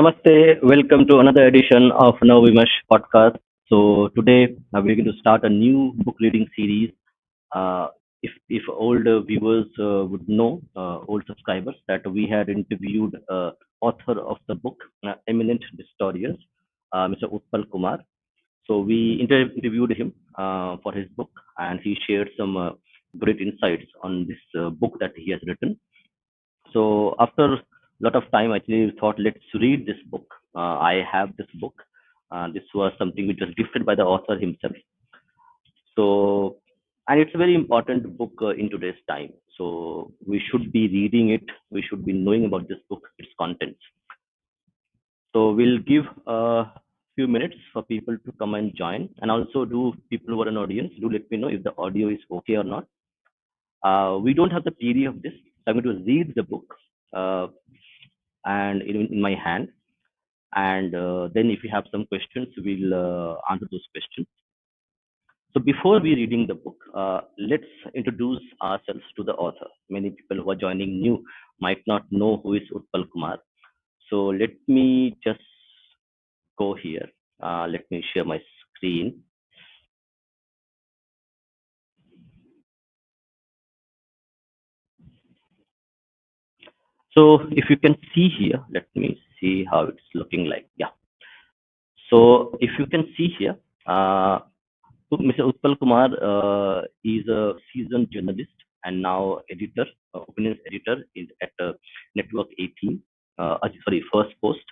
Namaste, welcome to another edition of Nava Vimarsh podcast. So today we're going to start a new book reading series. Uh, if old viewers would know, old subscribers, that we had interviewed author of the book, Eminent Distorians, Mr. Utpal Kumar. So we interviewed him for his book, and he shared some great insights on this book that he has written. So after a lot of time, actually thought let's read this book. I have this book. This was something which was gifted by the author himself. So, and it's a very important book in today's time. So we should be reading it. We should be knowing about this book, its contents. So we'll give a few minutes for people to come and join, and also do people who are an audience do let me know if the audio is okay or not. We don't have the PDF of this. So I'm going to read the book uh, and in my hand. And then if you have some questions, we'll answer those questions. So before we reading the book, let's introduce ourselves to the author. Many people who are joining new might not know who is Utpal Kumar. So let me just go here. Let me share my screen. So if you can see here, let me see how it's looking like. Yeah. So if you can see here, Mr. Utpal Kumar is a seasoned journalist and now editor, opinions editor at Network 18, sorry, First Post,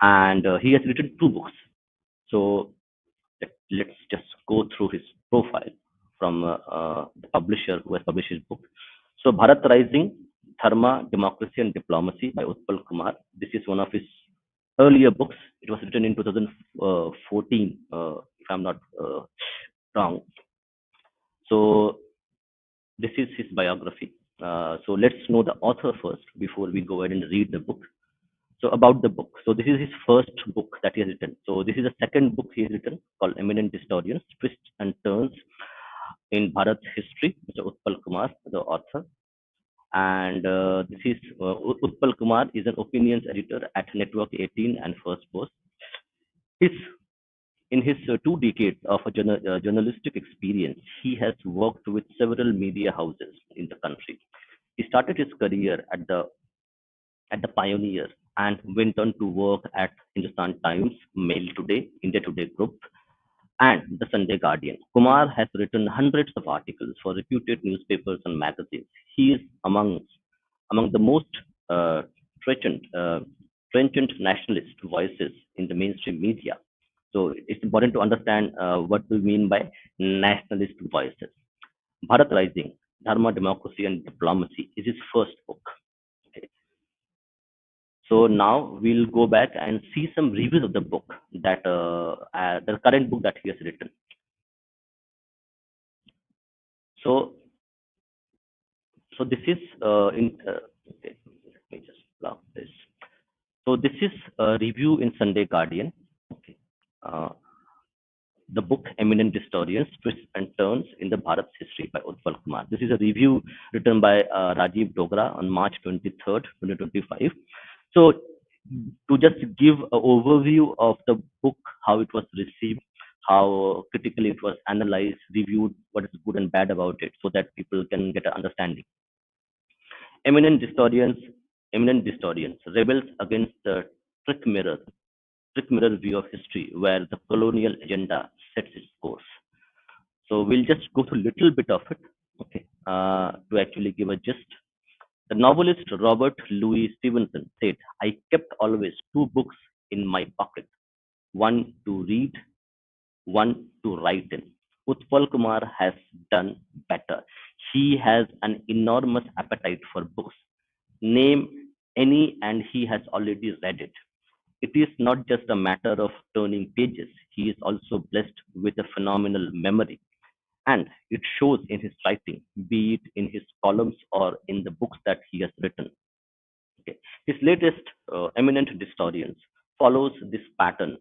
and he has written two books. So let's just go through his profile from the publisher who has published his book. So Bharat Rising, Dharma, Democracy and Diplomacy by Utpal Kumar. This is one of his earlier books. It was written in 2014, if I'm not wrong. So this is his biography. So let's know the author first before we go ahead and read the book. So about the book. So this is his first book that he has written. So this is the second book he has written called Eminent Distorians, Twists and Turns in Bharat's History. Mr. Utpal Kumar, the author. And this is Utpal Kumar is an opinions editor at Network 18 and First Post. His In his 2 decades of journalistic experience, he has worked with several media houses in the country. He started his career at the Pioneer and went on to work at Hindustan Times, Mail Today, India Today Group, and the Sunday Guardian. Kumar has written hundreds of articles for reputed newspapers and magazines. He is among the most uh, trenchant, uh, trenchant nationalist voices in the mainstream media. So it's important to understand what we mean by nationalist voices. Bharat Rising, Dharma, Democracy and Diplomacy is his first book. Okay. So now we'll go back and see some reviews of the book the current book that he has written. So this is okay, let me just plug this. So this is a review in Sunday Guardian. Okay. Uh, the book Eminent Distorians, Twists and Turns in the Bharat's History by Utpal Kumar. This is a review written by Rajiv Dogra on March 23rd, 2025. So to just give an overview of the book, how it was received, how critically it was analyzed, reviewed, what is good and bad about it, so that people can get an understanding. Eminent historians, eminent historians, rebels against the trick mirror, trick mirror view of history, where the colonial agenda sets its course. So we'll just go through a little bit of it, okay, to actually give a gist. The novelist Robert Louis Stevenson said, "I kept always two books in my pocket, one to read, one to write in." Utpal Kumar has done better. He has an enormous appetite for books. Name any and he has already read it. It is not just a matter of turning pages. He is also blessed with a phenomenal memory. And it shows in his writing, be it in his columns or in the books that he has written. Okay. His latest, Eminent Historians, follows this pattern.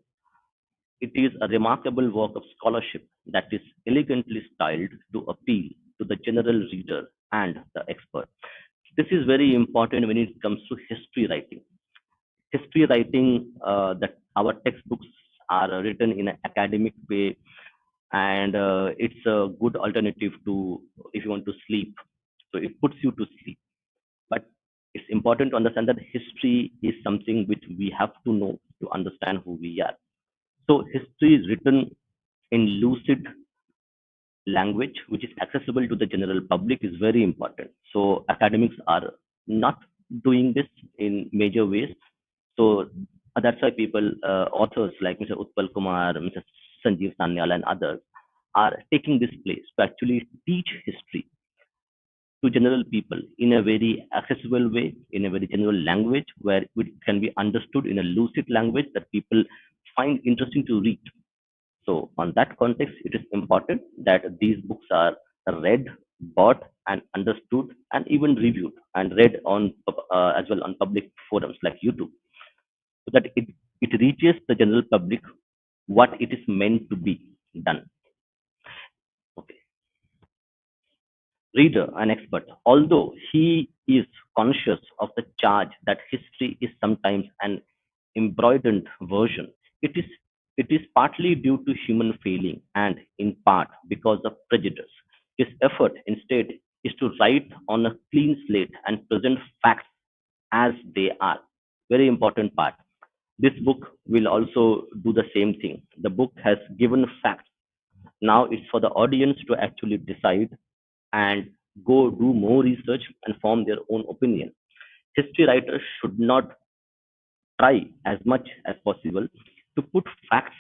It is a remarkable work of scholarship that is elegantly styled to appeal to the general reader and the expert. This is very important when it comes to history writing. history writing, that our textbooks are written in an academic way, and it's a good alternative to if you want to sleep. So it puts you to sleep. But it's important to understand that history is something which we have to know to understand who we are. So history is written in lucid language, which is accessible to the general public, is very important. So academics are not doing this in major ways. So that's why people, authors like Mr. Utpal Kumar, Mr. Sanjeev Sanyal, and others are taking this place to actually teach history to general people in a very accessible way, in a very general language where it can be understood in a lucid language that people find interesting to read. So, on that context, it is important that these books are read, bought, and understood, and even reviewed and read on as well on public forums like YouTube, so that it reaches the general public what it is meant to be done. Okay. Reader, an expert, although he is conscious of the charge that history is sometimes an embroidered version, it is it is partly due to human failing and in part because of prejudice. His effort instead is to write on a clean slate and present facts as they are. Very important part. This book will also do the same thing. The book has given facts. Now it's for the audience to actually decide and go do more research and form their own opinion. History writers should not try as much as possible to put facts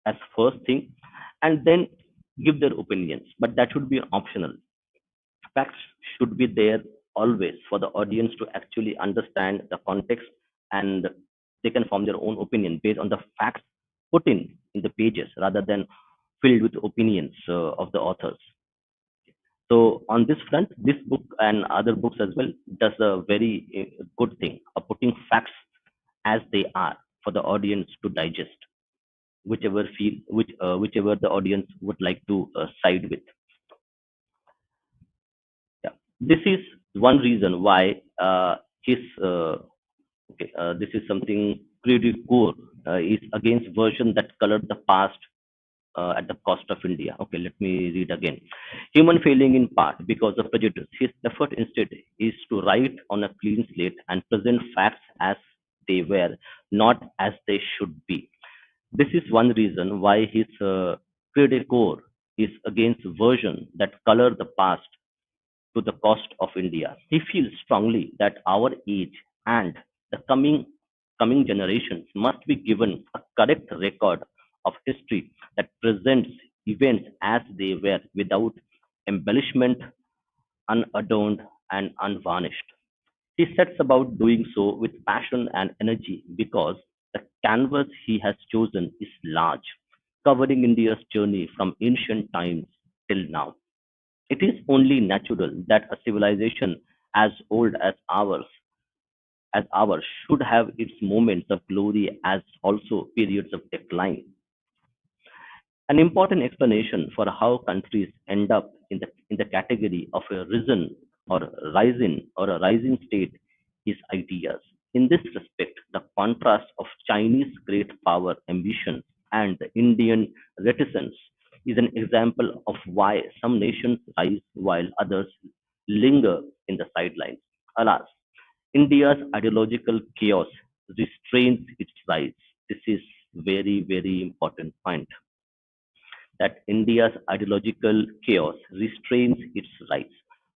as first thing and then give their opinions, but that should be optional. Facts should be there always for the audience to actually understand the context, and they can form their own opinion based on the facts put in the pages rather than filled with opinions of the authors. So on this front, this book and other books as well does a very good thing of putting facts as they are for the audience to digest, whichever the audience would like to side with. Yeah, this is one reason why his this is something pretty core is against version that colored the past at the cost of India. Okay, let me read again. Human failing in part because of prejudice. His effort instead is to write on a clean slate and present facts as they were, not as they should be. This is one reason why his creative core is against version that color the past to the cost of India. He feels strongly that our age and the coming generations must be given a correct record of history that presents events as they were without embellishment, unadorned, and unvarnished. He sets about doing so with passion and energy because the canvas he has chosen is large, covering India's journey from ancient times till now. It is only natural that a civilization as old as ours should have its moments of glory as also periods of decline. An important explanation for how countries end up in the category of a risen or rising state is ideas. In this respect, the contrast of Chinese great power ambition and the Indian reticence is an example of why some nations rise while others linger in the sidelines. Alas, India's ideological chaos restrains its rise. This is very, very important point, that India's ideological chaos restrains its rise.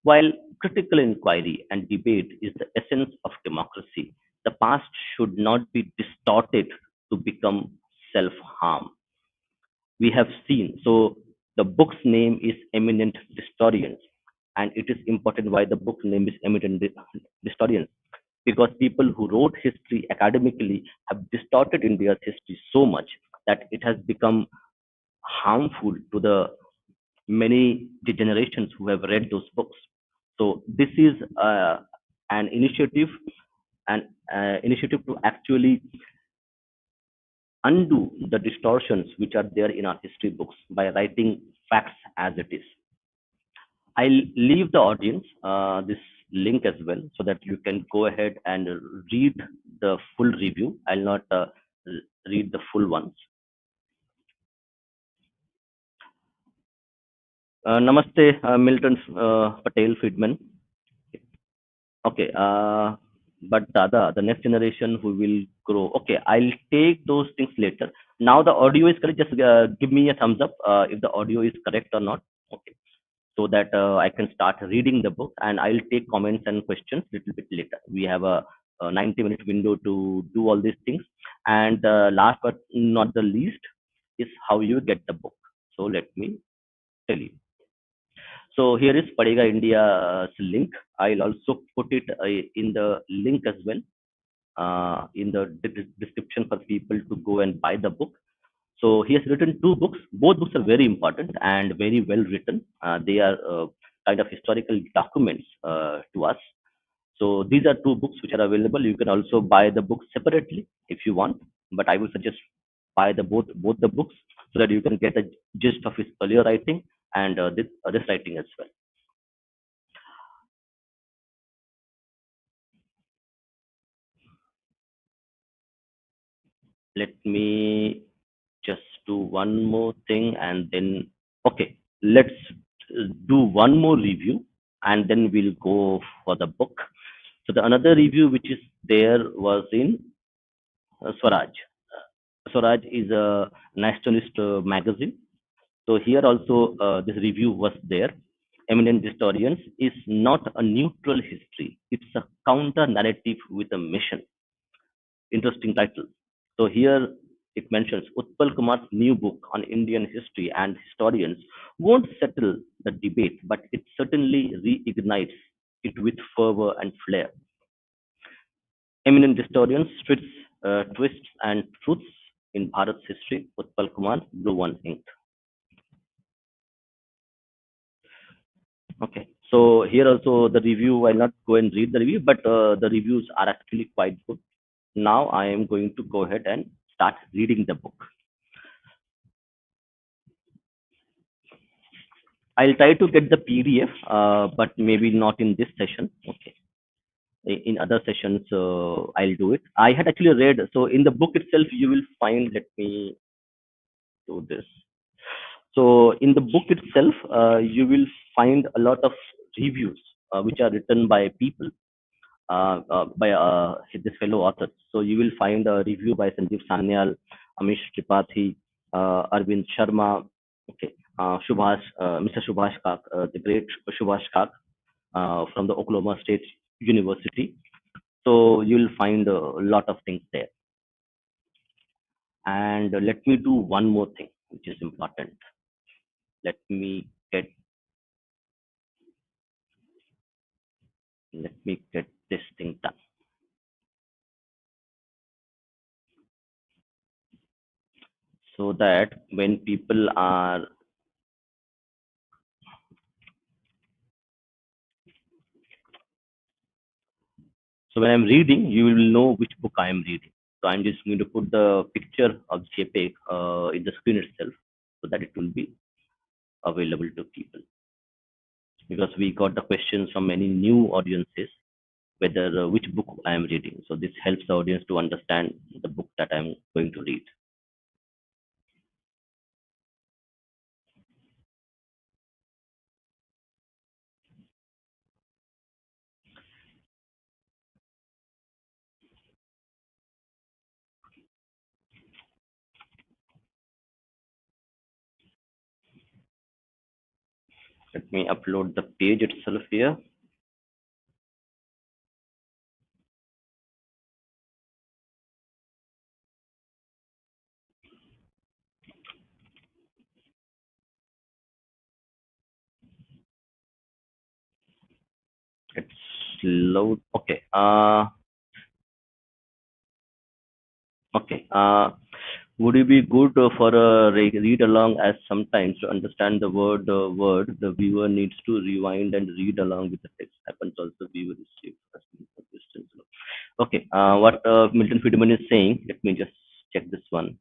While critical inquiry and debate is the essence of democracy, the past should not be distorted to become self harm. We have seen. So, the book's name is Eminent Distorians, and it is important why the book name is Eminent Distorians, because people who wrote history academically have distorted India's history so much that it has become harmful to the many generations who have read those books. So this is an initiative to actually undo the distortions which are there in our history books by writing facts as it is. I'll leave the audience this link as well so that you can go ahead and read the full review. I'll not read the full ones. Namaste, Milton Patel Friedman. Okay, but the next generation who will grow. Okay, I'll take those things later. Now the audio is correct. Just give me a thumbs up if the audio is correct or not. Okay, so that I can start reading the book, and I'll take comments and questions little bit later. We have a 90-minute window to do all these things. And last but not the least is how you get the book. So let me tell you. So here is Padega India's link. I'll also put it in the link as well in the description for people to go and buy the book. So he has written two books. Both books are very important and very well written. They are kind of historical documents to us. So these are two books which are available. You can also buy the books separately if you want, but I would suggest buy the both the books so that you can get a gist of his earlier writing and this writing as well. Let me just do one more thing and then okay, let's do one more review and then we'll go for the book. So the another review which is there was in Swaraj. Swaraj is a nationalist magazine. So here also this review was there. Eminent Distorians is not a neutral history, it's a counter narrative with a mission. Interesting title. So here it mentions Utpal Kumar's new book on Indian history and historians won't settle the debate, but it certainly reignites it with fervor and flair. Eminent historians, twists and truths in Bharat's history. Utpal Kumar, Blue One Ink. Okay. So here also the review, I'll not go and read the review, but the reviews are actually quite good. Now I am going to go ahead and start reading the book. I'll try to get the PDF, but maybe not in this session. Okay. In other sessions, I'll do it. I had actually read, so in the book itself, you will find, let me do this. So in the book itself, you will find a lot of reviews which are written by people, by this fellow authors. So you will find a review by Sanjeev Sanyal, Amish Tripathi, Arvind Sharma, okay, Mr. Subhash Kak, the great Subhash Kak from the Oklahoma State University. So you'll find a lot of things there. And let me do one more thing, which is important. Let me get this thing done. So that when people are so when I'm reading, you will know which book I am reading. So I'm just going to put the picture of JPEG in the screen itself so that it will be available to people. Because we got the questions from many new audiences whether which book I am reading. So this helps the audience to understand the book that I'm going to read. Let me upload the page itself here. It's load. Okay. Okay. Would it be good for a read along, as sometimes to understand the word the viewer needs to rewind and read along with the text happens also viewer is safe asking for questions. Okay, what Milton Friedman is saying, let me just check this one.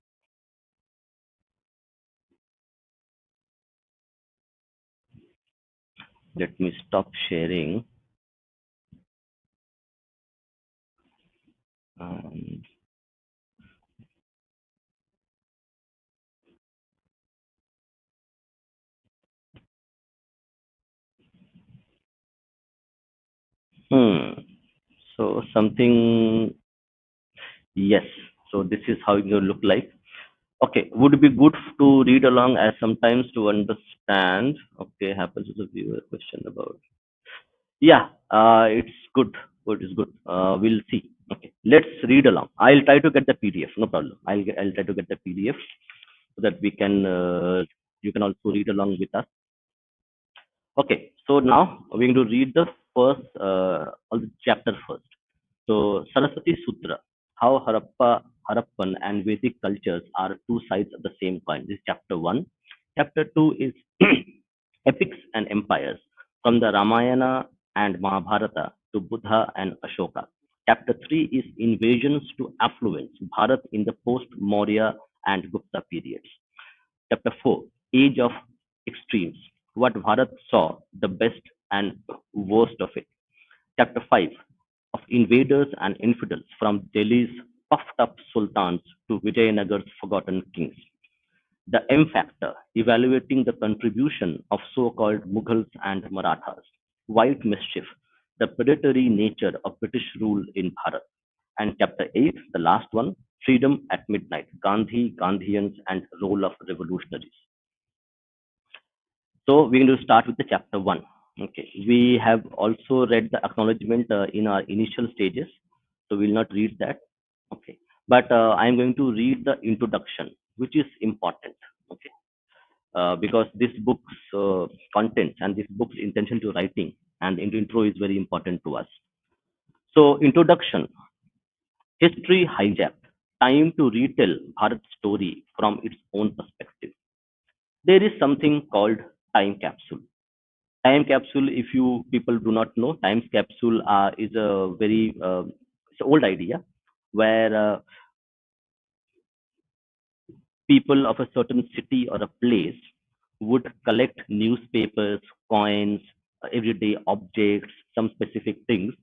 Let me stop sharing. And, hmm. So something, yes. So this is how it will look like. Okay, would it be good to read along as sometimes to understand? Okay, happens to the viewer question about. Yeah, it's good. Good is good. We'll see. Okay, let's read along. I'll try to get the PDF. No problem. I'll try to get the PDF so that we can you can also read along with us. Okay, so now we're going to read the first of the chapter first. So Saraswati Sutra, how Harappan and Vedic cultures are two sides of the same coin. This is chapter one. Chapter two is epics and empires, from the Ramayana and Mahabharata to Buddha and Ashoka. Chapter three is invasions to affluence, Bharat in the post-Maurya and Gupta periods. Chapter 4, Age of Extremes, what Bharat saw, the best and worst of it. Chapter 5, of invaders and infidels, from Delhi's puffed up sultans to Vijayanagar's forgotten kings. The M factor, evaluating the contribution of so called Mughals and Marathas. White mischief, the predatory nature of British rule in Bharat. And chapter 8, the last one, Freedom at Midnight, Gandhi, Gandhians, and Role of Revolutionaries. So we're going to start with the chapter 1. Okay, we have also read the acknowledgement in our initial stages, so we'll not read that. Okay, but I'm going to read the introduction, which is important. Okay, because this book's contents and this book's intention to writing and intro is very important to us. So introduction, history hijacked, time to retell Bharat's story from its own perspective. There is something called time capsule. Time capsule, if you people do not know, time capsule is a very it's an old idea where people of a certain city or a place would collect newspapers, coins, everyday objects, some specific things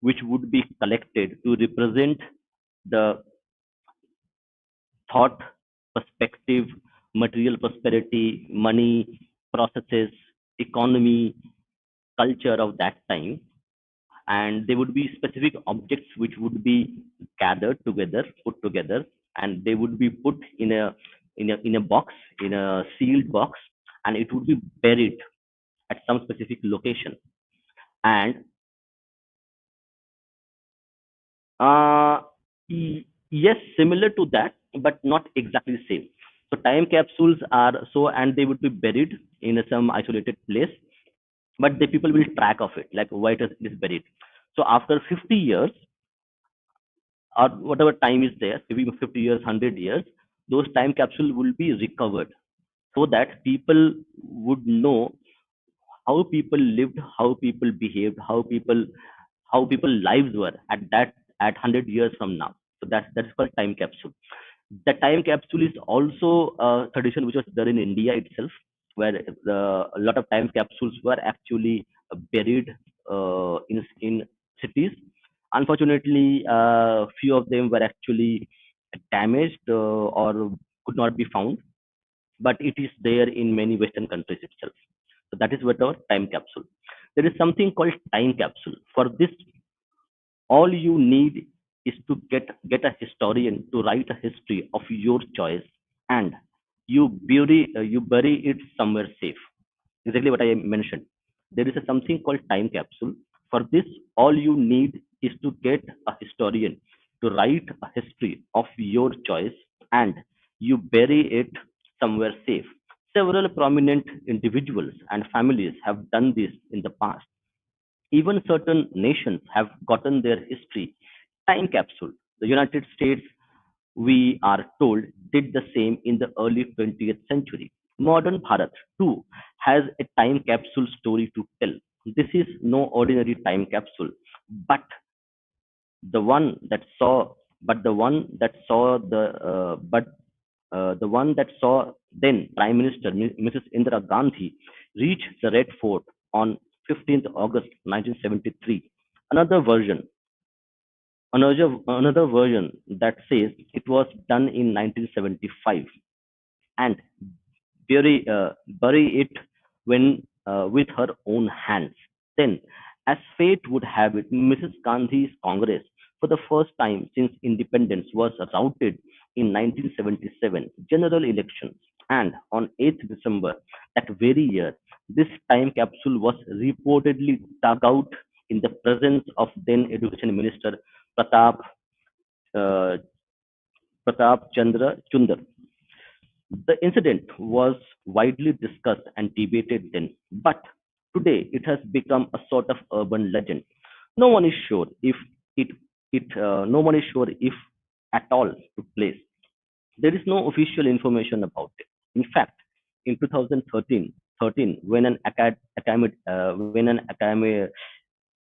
which would be collected to represent the thought, perspective, material prosperity, money, processes, economy, culture of that time. And there would be specific objects which would be gathered together, put together, and they would be put in a box, in a sealed box, and it would be buried at some specific location. And uh, yes, similar to that, but not exactly the same. So time capsules are so, and they would be buried in some isolated place, but the people will track of it, like why it is buried. So after 50 years, or whatever time is there, maybe 50 years, 100 years, those time capsule will be recovered so that people would know how people lived, how people behaved, how people lives were at 100 years from now. So that's called time capsule. The time capsule is also a tradition which was there in India itself, where a lot of time capsules were actually buried in cities. Unfortunately, few of them were actually damaged or could not be found, but it is there in many Western countries itself. So that is what our time capsule. There is something called time capsule. For this, all you need is to get a historian to write a history of your choice, and you bury it somewhere safe. Exactly what I mentioned. There is something called time capsule. For this, all you need is to get a historian to write a history of your choice, and you bury it somewhere safe. Several prominent individuals and families have done this in the past. Even certain nations have gotten their history time capsule. The United States, we are told, did the same in the early 20th century. Modern Bharat, too, has a time capsule story to tell. This is no ordinary time capsule, but the one that saw, but the one that saw the one that saw then Prime Minister Mrs. Indira Gandhi reach the Red Fort on 15th August 1973. Another version, another version that says it was done in 1975 and bury it when with her own hands. Then, as fate would have it, Mrs. Gandhi's Congress, for the first time since independence, was routed in 1977 general elections, and on 8th December that very year, this time capsule was reportedly dug out in the presence of then Education Minister Pratap uh, Pratap Chandra Chundar. The incident was widely discussed and debated then, but today it has become a sort of urban legend. No one is sure if it, no one is sure if at all took place. There is no official information about it. In fact, in 2013, when an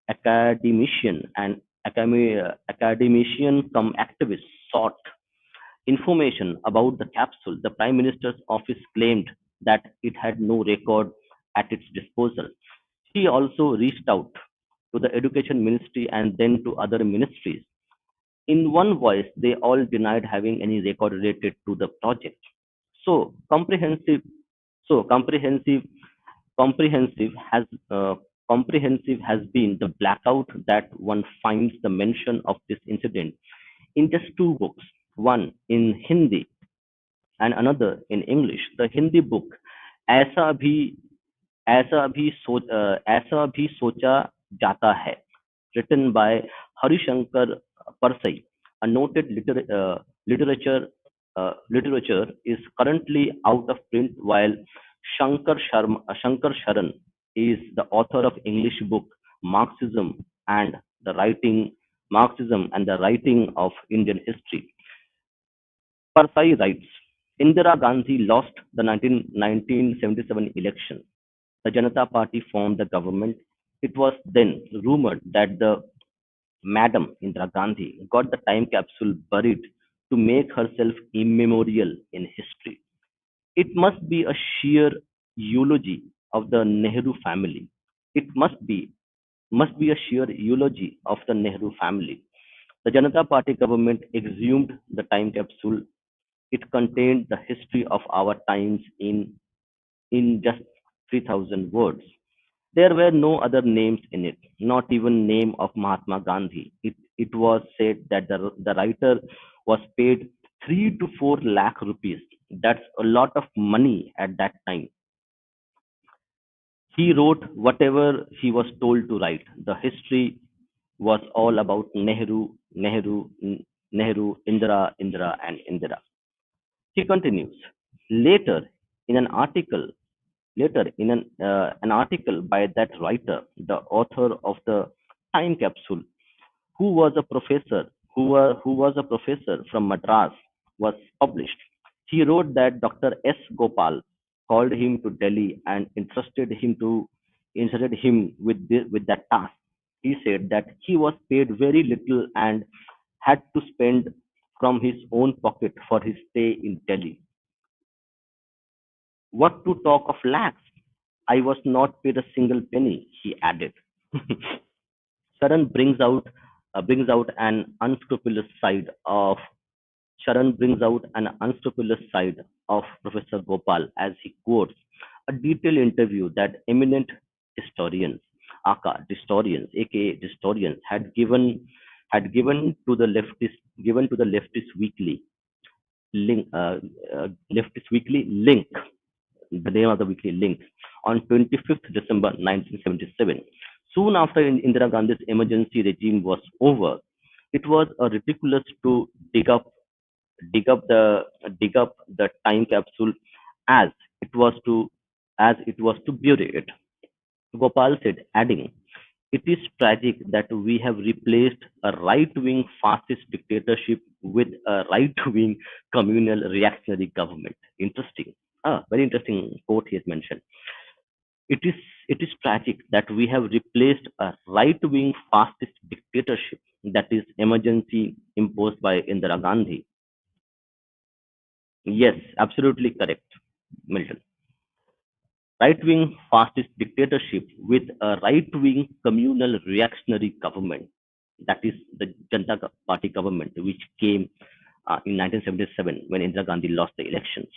academician and academician come activist sought information about the capsule, the Prime Minister's office claimed that it had no record at its disposal. He also reached out to the Education Ministry and then to other ministries. In one voice, they all denied having any record related to the project. So comprehensive, so comprehensive, comprehensive has uh, comprehensive has been the blackout that one finds the mention of this incident in just two books, one in Hindi and another in English. The Hindi book ऐसा भी ऐसा भी सोचा जाता है, written by Harishankar Parsai, a noted literature is currently out of print, while Shankar Sharan is the author of English book and the writing Marxism and the writing of Indian history. Parsai writes, Indira Gandhi lost the 1977 election. The Janata Party formed the government. It was then rumored that the Madam Indira Gandhi got the time capsule buried to make herself immemorial in history. It must be a sheer eulogy of the Nehru family. It must be a sheer eulogy of the Nehru family. The Janata Party government exhumed the time capsule. It contained the history of our times in just 3,000 words. There were no other names in it, not even name of Mahatma Gandhi. It was said that the writer was paid 3 to 4 lakh rupees. That's a lot of money at that time. He wrote whatever he was told to write. The history was all about Nehru, Indira, and Indira. He continues. Later, in an article, an article by that writer, the author of the time capsule, who was a professor, who was a professor from Madras, was published. He wrote that Dr. S. Gopal called him to Delhi and entrusted him with that task. He said that he was paid very little and had to spend from his own pocket for his stay in Delhi. What to talk of lakhs? I was not paid a single penny, he added. Sharan brings out an unscrupulous side of Sharan brings out an unscrupulous side of Professor Gopal as he quotes a detailed interview that eminent historians, aka Distorians, had given to the leftist weekly link, the name of the weekly link, on 25th December 1977. Soon after Indira Gandhi's emergency regime was over, it was ridiculous to dig up the dig up the time capsule as it was to to bury it. Gopal said, adding, "It is tragic that we have replaced a right-wing fascist dictatorship with a right-wing communal reactionary government." Interesting. Very interesting quote he has mentioned. It is it is tragic that we have replaced a right-wing fascist dictatorship, that is emergency imposed by Indira Gandhi. Yes, absolutely correct, Milton. Right-wing fascist dictatorship with a right-wing communal reactionary government. that is the Janata Party government, which came in 1977 when Indira Gandhi lost the elections.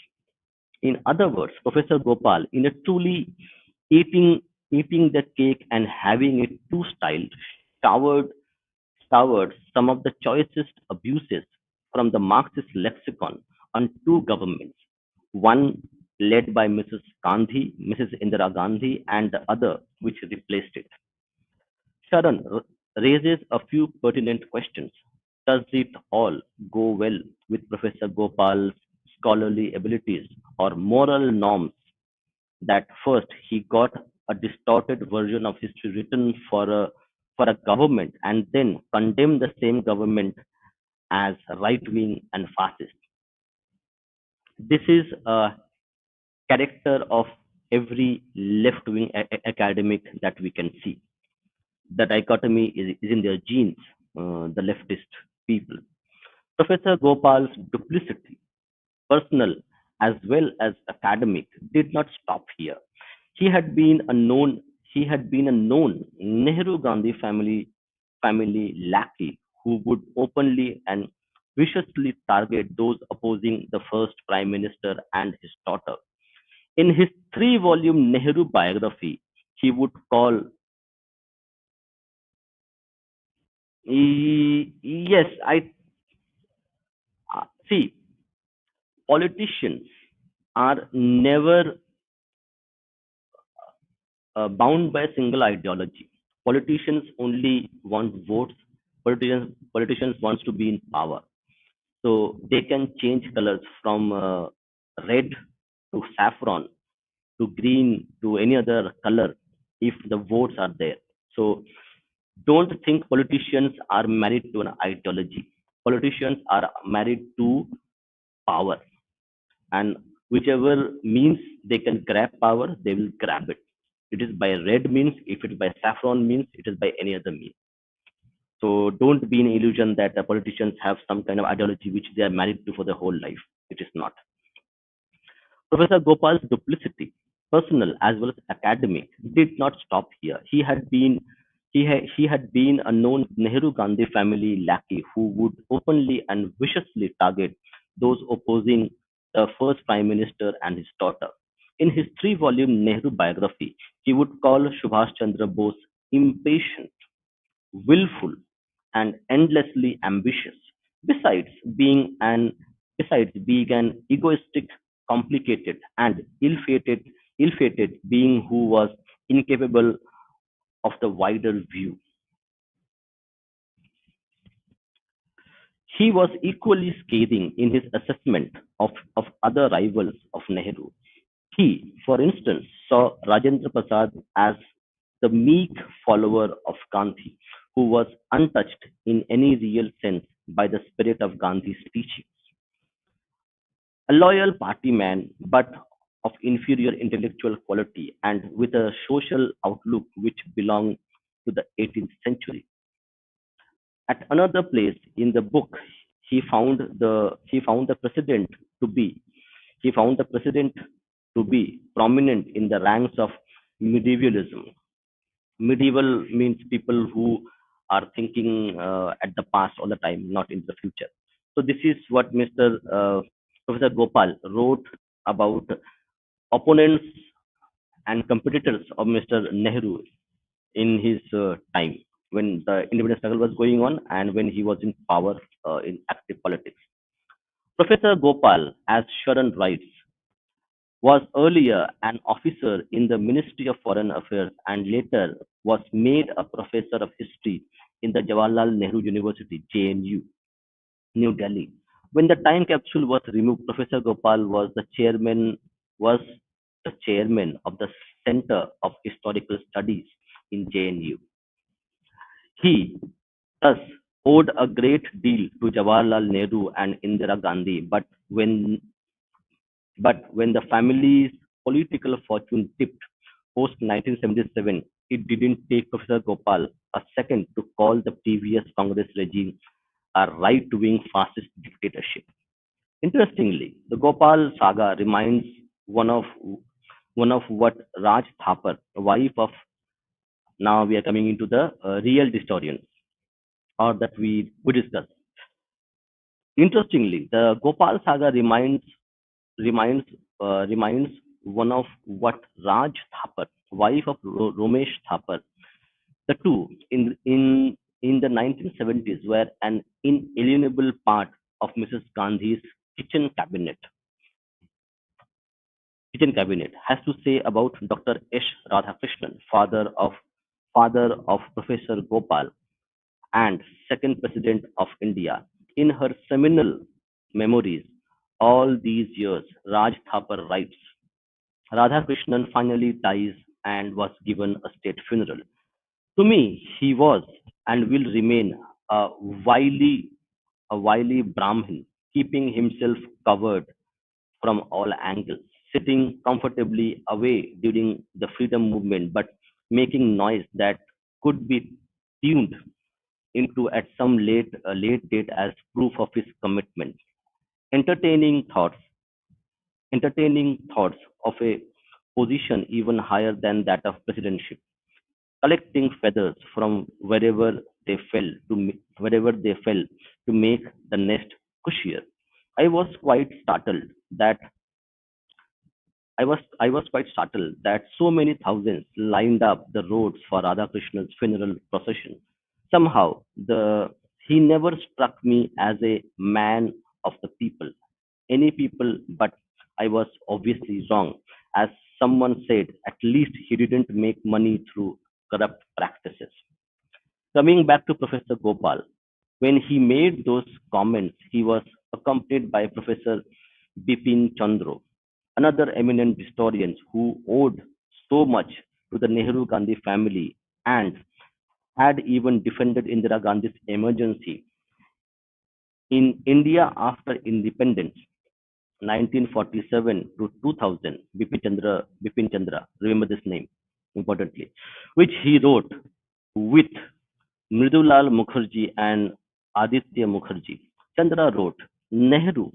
In other words, Professor Gopal, in a truly eating eating the cake and having it too styled, showered showered some of the choicest abuses from the Marxist lexicon on two governments, one led by Mrs. Indira Gandhi, and the other which replaced it. Sharon raises a few pertinent questions. Does it all go well with Professor Gopal's scholarly abilities or moral norms that first he got a distorted version of history written for a government and then condemned the same government as right wing and fascist? This is a character of every left wing academic that we can see. The dichotomy is in their genes, the leftist people. Professor Gopal's duplicity, personal as well as academic, did not stop here. He had been a known he had been a known Nehru Gandhi family lackey who would openly and viciously target those opposing the first prime minister and his daughter. In his three-volume Nehru biography, he would call yes, I see politicians are never bound by a single ideology. Politicians only want votes. Politicians wants to be in power, so they can change colors from red to saffron to green to any other color if the votes are there. So don't think politicians are married to an ideology. Politicians are married to power, and whichever means they can grab power, they will grab it. It is by red means, if it is by saffron means, it is by any other means. So don't be in illusion that the politicians have some kind of ideology which they are married to for their whole life. It is not. Professor Gopal's duplicity, personal as well as academic, did not stop here. He had been a known Nehru Gandhi family lackey who would openly and viciously target those opposing the first prime minister and his daughter. In his three-volume Nehru biography, he would call Subhash Chandra Bose impatient, willful, and endlessly ambitious. Besides being an besides being an egoistic, complicated, and ill-fated being who was incapable of the wider view. He was equally scathing in his assessment of other rivals of Nehru. He, for instance, saw Rajendra Prasad as the meek follower of Gandhi, who was untouched in any real sense by the spirit of Gandhi's teaching. A loyal party man, but of inferior intellectual quality and with a social outlook which belonged to the 18th century. At another place in the book, he found the president to be he found the president to be prominent in the ranks of medievalism. Medieval means people who are thinking at the past all the time, not in the future. So this is what Mr. Professor Gopal wrote about opponents and competitors of Mr. Nehru in his time when the independence struggle was going on and when he was in power in active politics. Professor Gopal, as Sharon writes, was earlier an officer in the Ministry of Foreign Affairs and later was made a professor of history in the Jawaharlal Nehru University, JNU, New Delhi. When the time capsule was removed, Professor Gopal was the chairman of the Center of Historical Studies in JNU. He thus owed a great deal to Jawaharlal Nehru and Indira Gandhi, but when the family's political fortune tipped post 1977, it didn't take Professor Gopal a second to call the previous Congress regime a right-wing fascist dictatorship. Interestingly, the Gopal saga reminds one of one of what Raj Thapar, wife of, now we are coming into the real historians. or that we discuss. Interestingly, the Gopal saga reminds reminds one of what Raj Thapar, wife of Romesh Thapar, the two in the 1970s were an inalienable part of Mrs. Gandhi's kitchen cabinet. Kitchen cabinet has to say about Dr. S. Radhakrishnan, father of Professor Gopal and second president of India. In her seminal memoirs, all these years, Raj Thapar writes, Radhakrishnan finally dies and was given a state funeral. To me, he was and will remain a wily, a wily Brahmin, keeping himself covered from all angles, sitting comfortably away during the freedom movement, but making noise that could be tuned into at some late date as proof of his commitment. Entertaining thoughts, entertaining thoughts of a position even higher than that of presidency, collecting feathers from wherever they fell to make the nest cushier. I was quite startled that I was quite startled that so many thousands lined up the roads for Radhakrishnan's funeral procession. Somehow, the he never struck me as a man of the people, any people, but I was obviously wrong. As someone said, at least he didn't make money through corrupt practices. Coming back to Professor Gopal, when he made those comments, he was accompanied by Professor Bipin Chandra, another eminent historian who owed so much to the Nehru Gandhi family and had even defended Indira Gandhi's emergency in India after independence, 1947 to 2000. Bipin Chandra, remember this name importantly, which he wrote with Mridulal Mukherjee and Aditya Mukherjee. Chandra wrote, Nehru,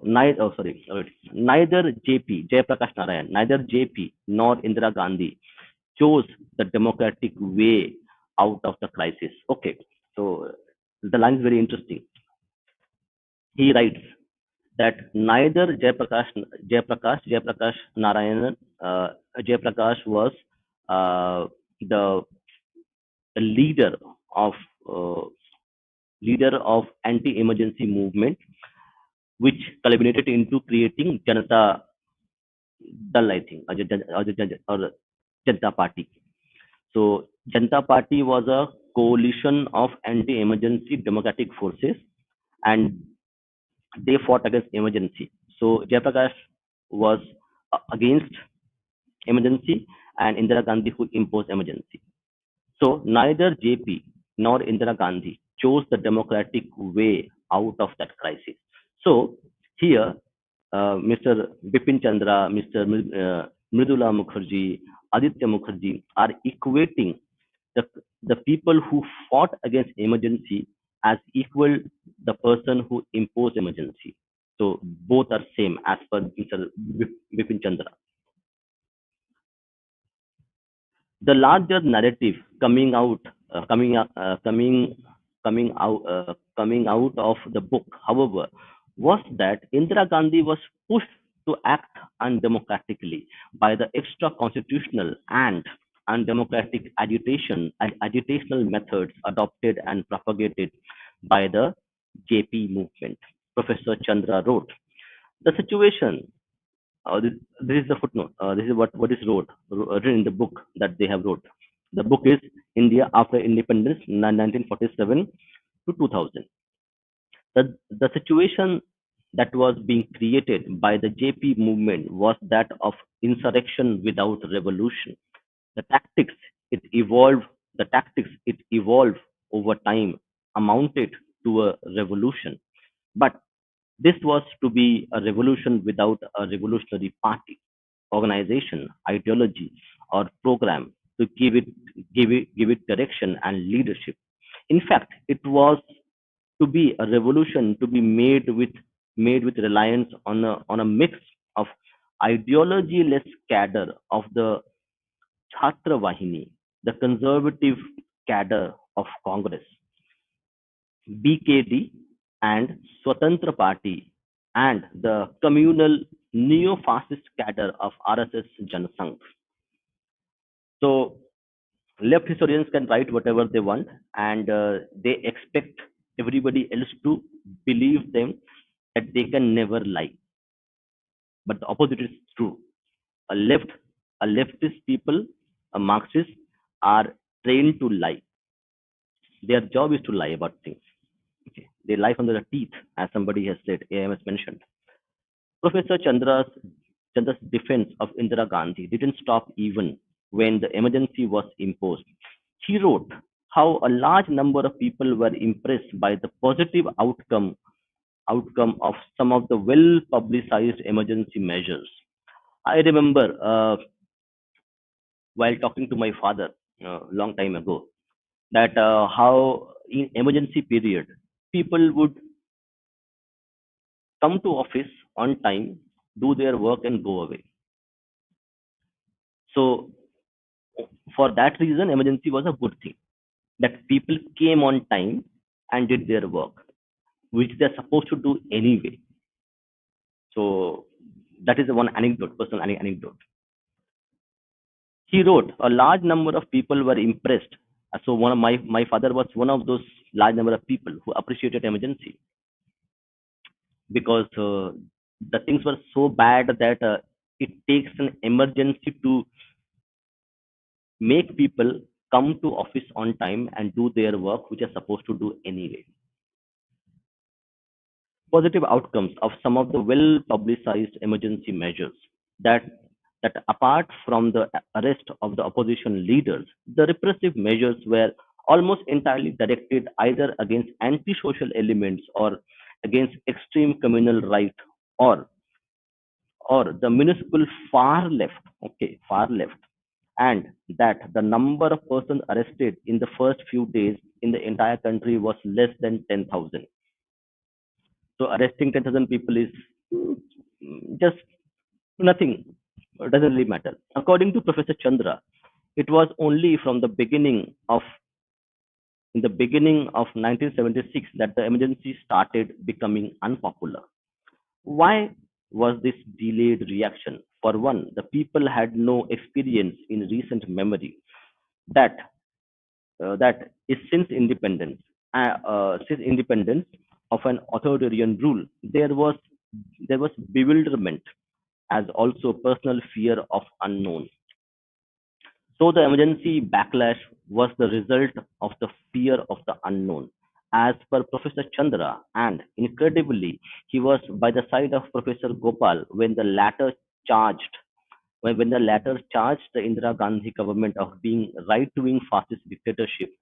neither JP, Jayaprakash Narayan, neither JP nor Indira Gandhi chose the democratic way out of the crisis. Okay, so the line is very interesting. He writes that neither Jayaprakash Narayan, Jayaprakash was uh, the, the of uh, leader of anti-emergency movement, which culminated into creating Janata Dal, I think, or Janata Party. So Janata Party was a coalition of anti-emergency democratic forces, and they fought against emergency. So Jayaprakash was against emergency, and Indira Gandhi who imposed emergency. So neither JP nor Indira Gandhi chose the democratic way out of that crisis. So here, Mr. Bipin Chandra, Mr. Mridula Mukherjee, Aditya Mukherjee are equating the, the people who fought against emergency as equal the person who imposed emergency. So both are same as per Mr. Bipin Chandra. The larger narrative coming out of the book, however, was that Indira Gandhi was pushed to act undemocratically by the extra constitutional and undemocratic agitational methods adopted and propagated by the JP movement. Professor Chandra wrote, the situation this is the footnote. This is what is written in the book that they have wrote. The book is India After Independence, 1947 to 2000. The situation that was being created by the JP movement was that of insurrection without revolution. The tactics the tactics it evolved over time amounted to a revolution. But this was to be a revolution without a revolutionary party, organization, ideology, or program to give it direction and leadership. In fact, it was to be a revolution to be made with reliance on a mix of ideology-less cadre of the Chhatra Vahini, the conservative cadre of Congress, BKD, and Swatantra Party, and the communal neo-fascist cadre of RSS Janasangh. So left historians can write whatever they want, and they expect everybody else to believe them that they can never lie. But the opposite is true. A left, a leftist people, a Marxist, are trained to lie. Their job is to lie about things. Okay. They lie under the teeth, as somebody has said, AM has mentioned. Professor Chandra's defense of Indira Gandhi didn't stop even when the emergency was imposed. He wrote how a large number of people were impressed by the positive outcome of some of the well publicized emergency measures. I remember while talking to my father a long time ago that how in emergency period people would come to office on time, do their work and go away. So for that reason, emergency was a good thing. That people came on time and did their work, which they're supposed to do anyway. So that is one anecdote, personal anecdote. He wrote, a large number of people were impressed. So one of my father was one of those large number of people who appreciated emergency because the things were so bad that it takes an emergency to make people come to office on time and do their work, which are supposed to do anyway. Positive outcomes of some of the well-publicized emergency measures that apart from the arrest of the opposition leaders, the repressive measures were almost entirely directed either against anti-social elements or against extreme communal right or the municipal far left, okay, far left, and that the number of persons arrested in the first few days in the entire country was less than 10,000. So arresting 10,000 people is just nothing. It doesn't really matter. According to Professor Chandra, it was only from the beginning of in the beginning of 1976 that the emergency started becoming unpopular. Why was this delayed reaction? For one, the people had no experience in recent memory that that is since independence of an authoritarian rule, there was bewilderment as also personal fear of unknown. So the emergency backlash was the result of the fear of the unknown. As per Professor Chandra, and incredibly, he was by the side of Professor Gopal charged when the latter charged the Indira Gandhi government of being right-wing fascist dictatorship.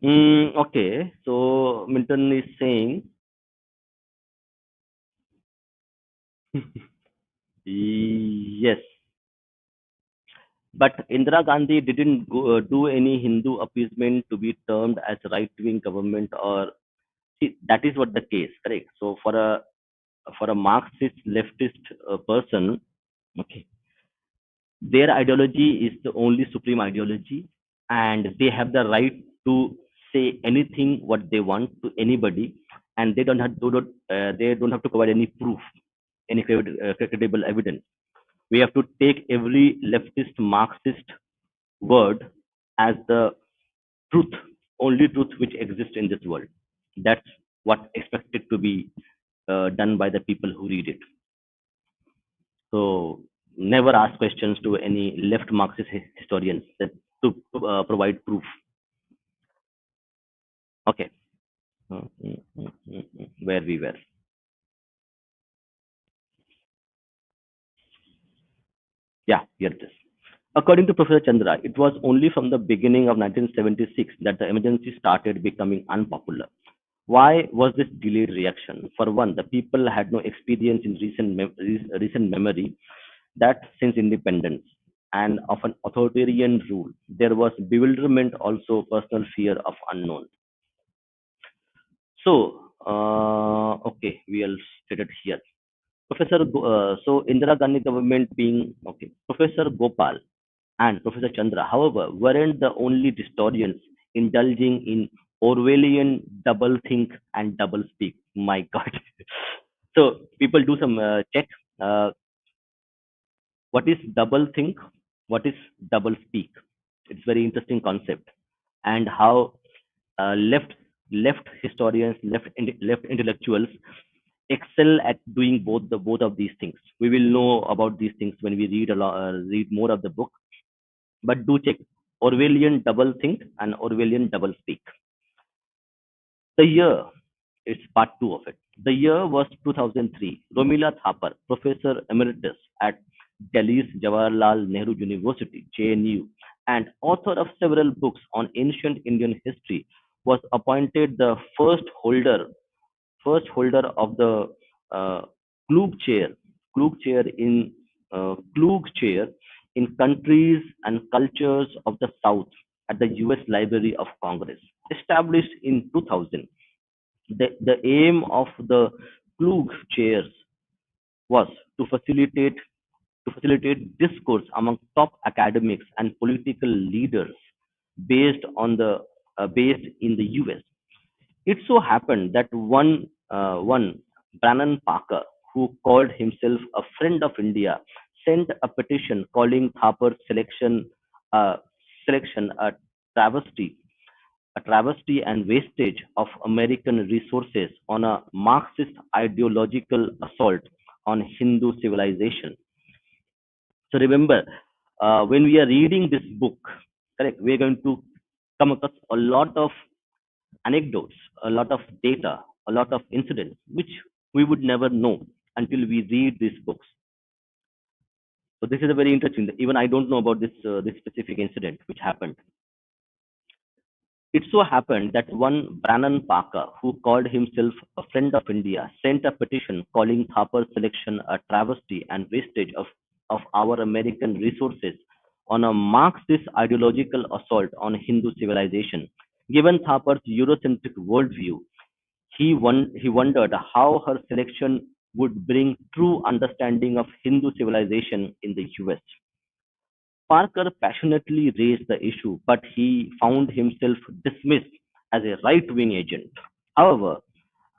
Okay, so Milton is saying, yes, but Indira Gandhi didn't do any Hindu appeasement to be termed as right-wing government, or see, that is what the case, correct? So for a Marxist leftist person, okay, their ideology is the only supreme ideology, and they have the right to say anything what they want to anybody, and they don't have to provide any proof, any credible evidence. We have to take every leftist Marxist word as the truth, only truth which exists in this world. That's what expected to be done by the people who read it. So never ask questions to any left Marxist historians that to provide proof. Okay, where we were. Yeah, here it is. According to Professor Chandra, it was only from the beginning of 1976 that the emergency started becoming unpopular. Why was this delayed reaction? For one, the people had no experience in recent memory that since independence and of an authoritarian rule, there was bewilderment, also personal fear of unknown. So, okay, we'll state it here. So Indira Gandhi government being okay. Professor Gopal. and Professor Chandra, however, weren't the only historians indulging in Orwellian double think and double speak. My God. So people do some check. Uh, what is double think? What is double speak? It's very interesting concept, and how left historians, left intellectuals excel at doing both of these things. We will know about these things when we read more of the book. But do check Orwellian double think and Orwellian double speak. The year, it's part two of it. The year was 2003. Romila Thapar, Professor Emeritus at Delhi's Jawaharlal Nehru University, JNU, and author of several books on ancient Indian history, was appointed the first holder of the uh, Klug chair, Klug chair in countries and cultures of the South at the U.S. Library of Congress, established in 2000. The aim of the Klug chairs was to facilitate discourse among top academics and political leaders based in the U.S. It so happened that one Brannan Parker, who called himself a friend of India, sent a petition calling Thaper's uh, selection travesty, a travesty and wastage of American resources on a Marxist ideological assault on Hindu civilization. So remember, when we are reading this book, correct, we are going to come across a lot of anecdotes, a lot of data, a lot of incidents, which we would never know until we read these books. So this is a very interesting. Even I don't know about this specific incident which happened. It so happened that one Brannan Parker, who called himself a friend of India, sent a petition calling Thaper's selection a travesty and wastage of our American resources on a Marxist ideological assault on Hindu civilization. Given Thaper's Eurocentric worldview, he wondered how her selection would bring true understanding of Hindu civilization in the US. Parker passionately raised the issue, but he found himself dismissed as a right wing agent. However,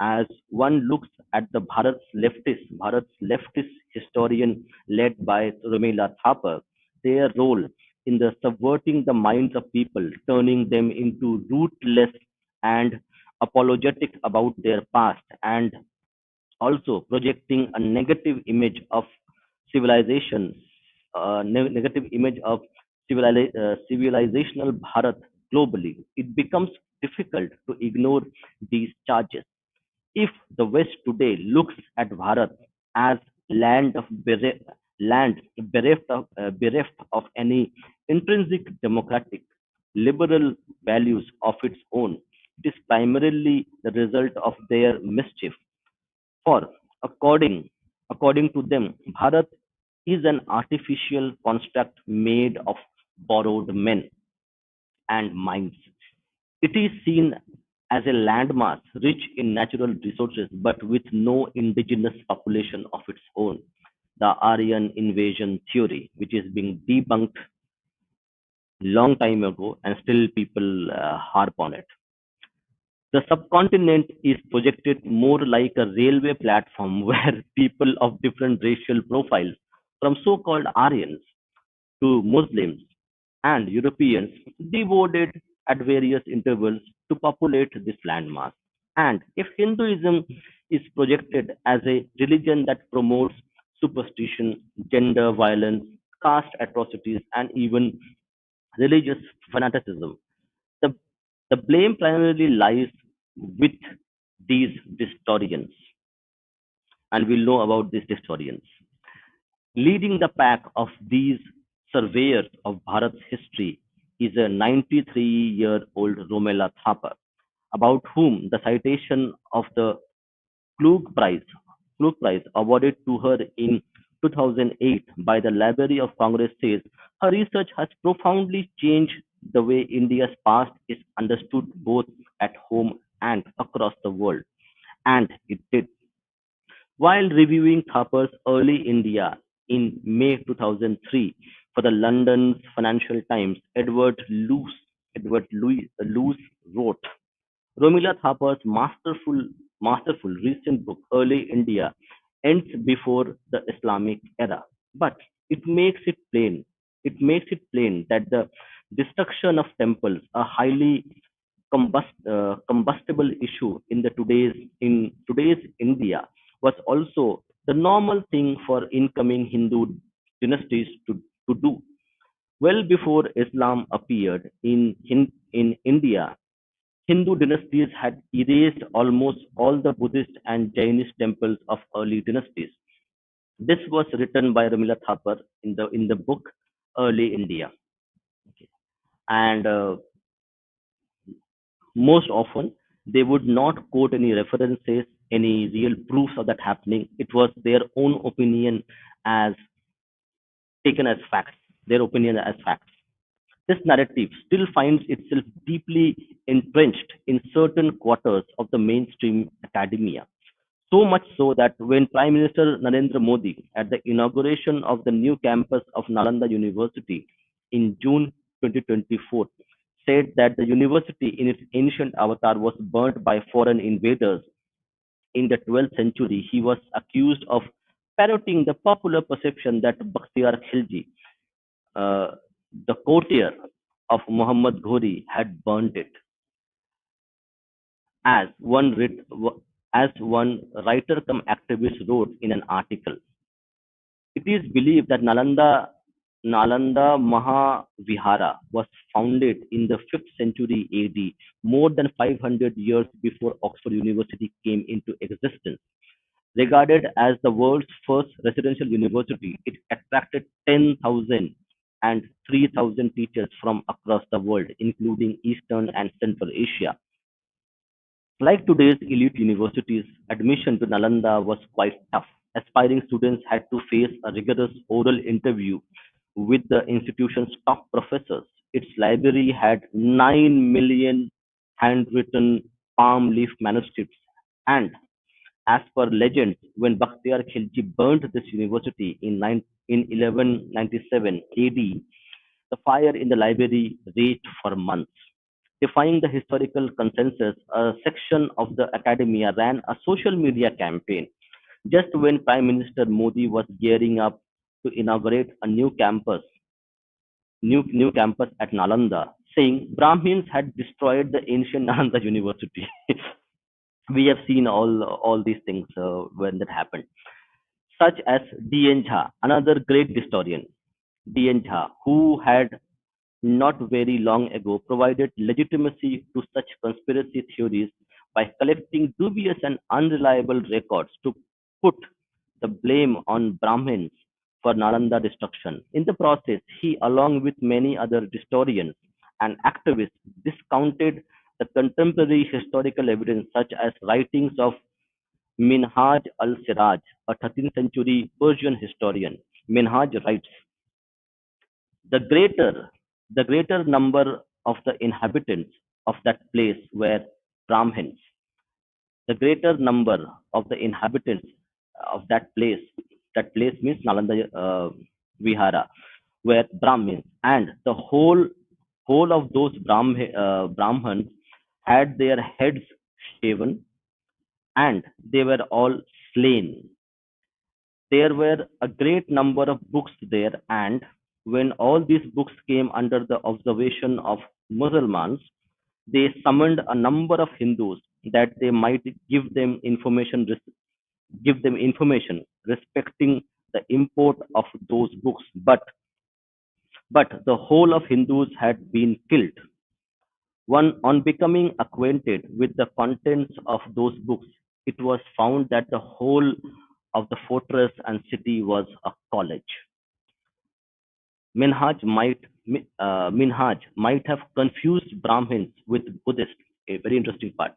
as one looks at the Bharat's leftist historian led by Romila Thapar, their role in the subverting the minds of people, turning them into rootless and apologetic about their past, and also projecting a negative image of civilization, negative image of civilizational Bharat globally, it becomes difficult to ignore these charges. If the West today looks at Bharat as land of land bereft of any intrinsic democratic liberal values of its own, it is primarily the result of their mischief. For according according to them, Bharat is an artificial construct made of borrowed men and minds. It is seen as a landmass rich in natural resources but with no indigenous population of its own. The Aryan invasion theory, which is being debunked long time ago, and still people harp on it. The subcontinent is projected more like a railway platform where people of different racial profiles, from so called Aryans to Muslims and Europeans, devoted at various intervals to populate this landmass. And if Hinduism is projected as a religion that promotes superstition, gender violence, caste atrocities, and even religious fanaticism, the, the blame primarily lies with these historians, and we'll know about these historians. Leading the pack of these surveyors of Bharat's history is a 93-year-old Romela Thapar, about whom the citation of the Klug Prize, Klug Prize awarded to her in 2008 by the Library of Congress says her research has profoundly changed the way India's past is understood both at home and across the world. And it did. While reviewing Thapar's early India in May 2003 For the London's Financial Times, Edward Louis wrote, Romila Thapar's masterful recent book, Early India, ends before the Islamic era. But it makes it plain. It makes it plain that the destruction of temples, a highly combustible issue in today's India, was also the normal thing for incoming Hindu dynasties to do. Well before Islam appeared in India, Hindu dynasties had erased almost all the Buddhist and Jainist temples of early dynasties. This was written by Ramila Thapar in the book Early India. Okay. And most often, they would not quote any references, any real proofs of that happening. It was their own opinion as taken as facts, their opinion as facts. This narrative still finds itself deeply entrenched in certain quarters of the mainstream academia. So much so that when Prime Minister Narendra Modi, at the inauguration of the new campus of Nalanda University in June 2024, said that the university in its ancient avatar was burnt by foreign invaders in the 12th century, he was accused of parroting the popular perception that Bakhtiar Khilji, uh, the courtier of Muhammad Ghori, had burnt it, as one writer come activist wrote in an article. It is believed that Nalanda Mahavihara was founded in the 5th century AD, more than 500 years before Oxford University came into existence. Regarded as the world's first residential university, it attracted 10,000 and 3,000 teachers from across the world, including Eastern and Central Asia. Like today's elite universities, admission to Nalanda was quite tough. Aspiring students had to face a rigorous oral interview with the institution's top professors. Its library had 9 million handwritten palm leaf manuscripts. And as per legend, when Bakhtiar Khilji burnt this university in 1197 AD, the fire in the library raged for months. Defying the historical consensus, a section of the academia ran a social media campaign just when Prime Minister Modi was gearing up to inaugurate a new campus at Nalanda, saying Brahmins had destroyed the ancient Nalanda University. We have seen all these things when that happened, such as D.N. Jha, another great historian. D.N. Jha, who had not very long ago provided legitimacy to such conspiracy theories by collecting dubious and unreliable records to put the blame on Brahmins for Nalanda destruction. In the process, he, along with many other historians and activists, discounted the contemporary historical evidence such as writings of Minhaj al-Siraj, a 13th century Persian historian. Minhaj writes, the greater the greater number of the inhabitants of that place were Brahmins. The greater number of the inhabitants of that place means Nalanda Vihara, were Brahmins, and the whole of those Brahmins had their heads shaven, and they were all slain. There were a great number of books there, and when all these books came under the observation of Muslims, they summoned a number of Hindus that they might give them information respecting the import of those books. But the whole of Hindus had been killed. One, on becoming acquainted with the contents of those books, it was found that the whole of the fortress and city was a college. Minhaj might have confused Brahmins with Buddhists. A very interesting part.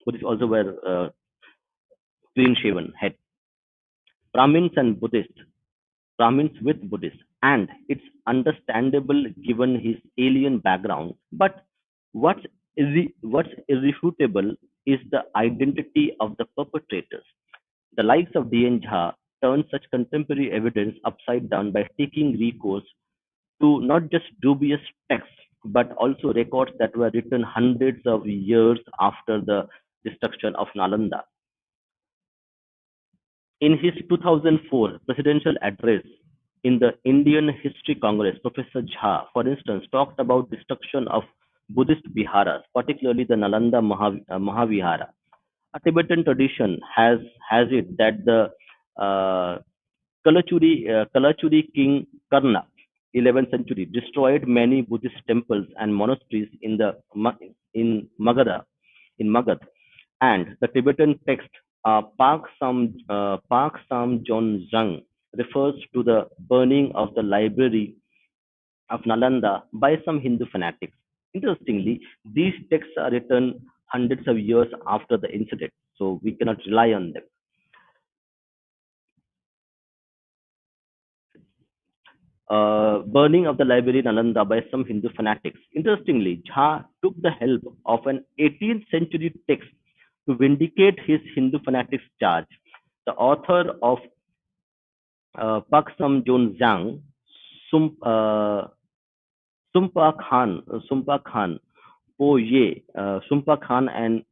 Buddhists also wear clean shaven head. Brahmins and Buddhists, Brahmins with Buddhists, and it's understandable given his alien background. But what's irrefutable is the identity of the perpetrators. The likes of D.N. Jha turned such contemporary evidence upside down by taking recourse to not just dubious texts, but also records that were written hundreds of years after the destruction of Nalanda. In his 2004 presidential address in the Indian History Congress, Professor Jha, for instance, talked about destruction of Buddhist viharas, particularly the Nalanda Mahavihara. A Tibetan tradition has it that the uh, Kalachuri king Karna, 11th century, destroyed many Buddhist temples and monasteries in Magadha, and the Tibetan text Pak Sam Jon Zhang refers to the burning of the library of Nalanda by some Hindu fanatics. Interestingly, these texts are written hundreds of years after the incident, so we cannot rely on them. Burning of the library in Nalanda by some Hindu fanatics. Interestingly, Jha took the help of an 18th century text to vindicate his Hindu fanatics charge. The author of Pak Sam Jon Zhang, Sum, uh, Sumpa Khan, Sumpa Khan and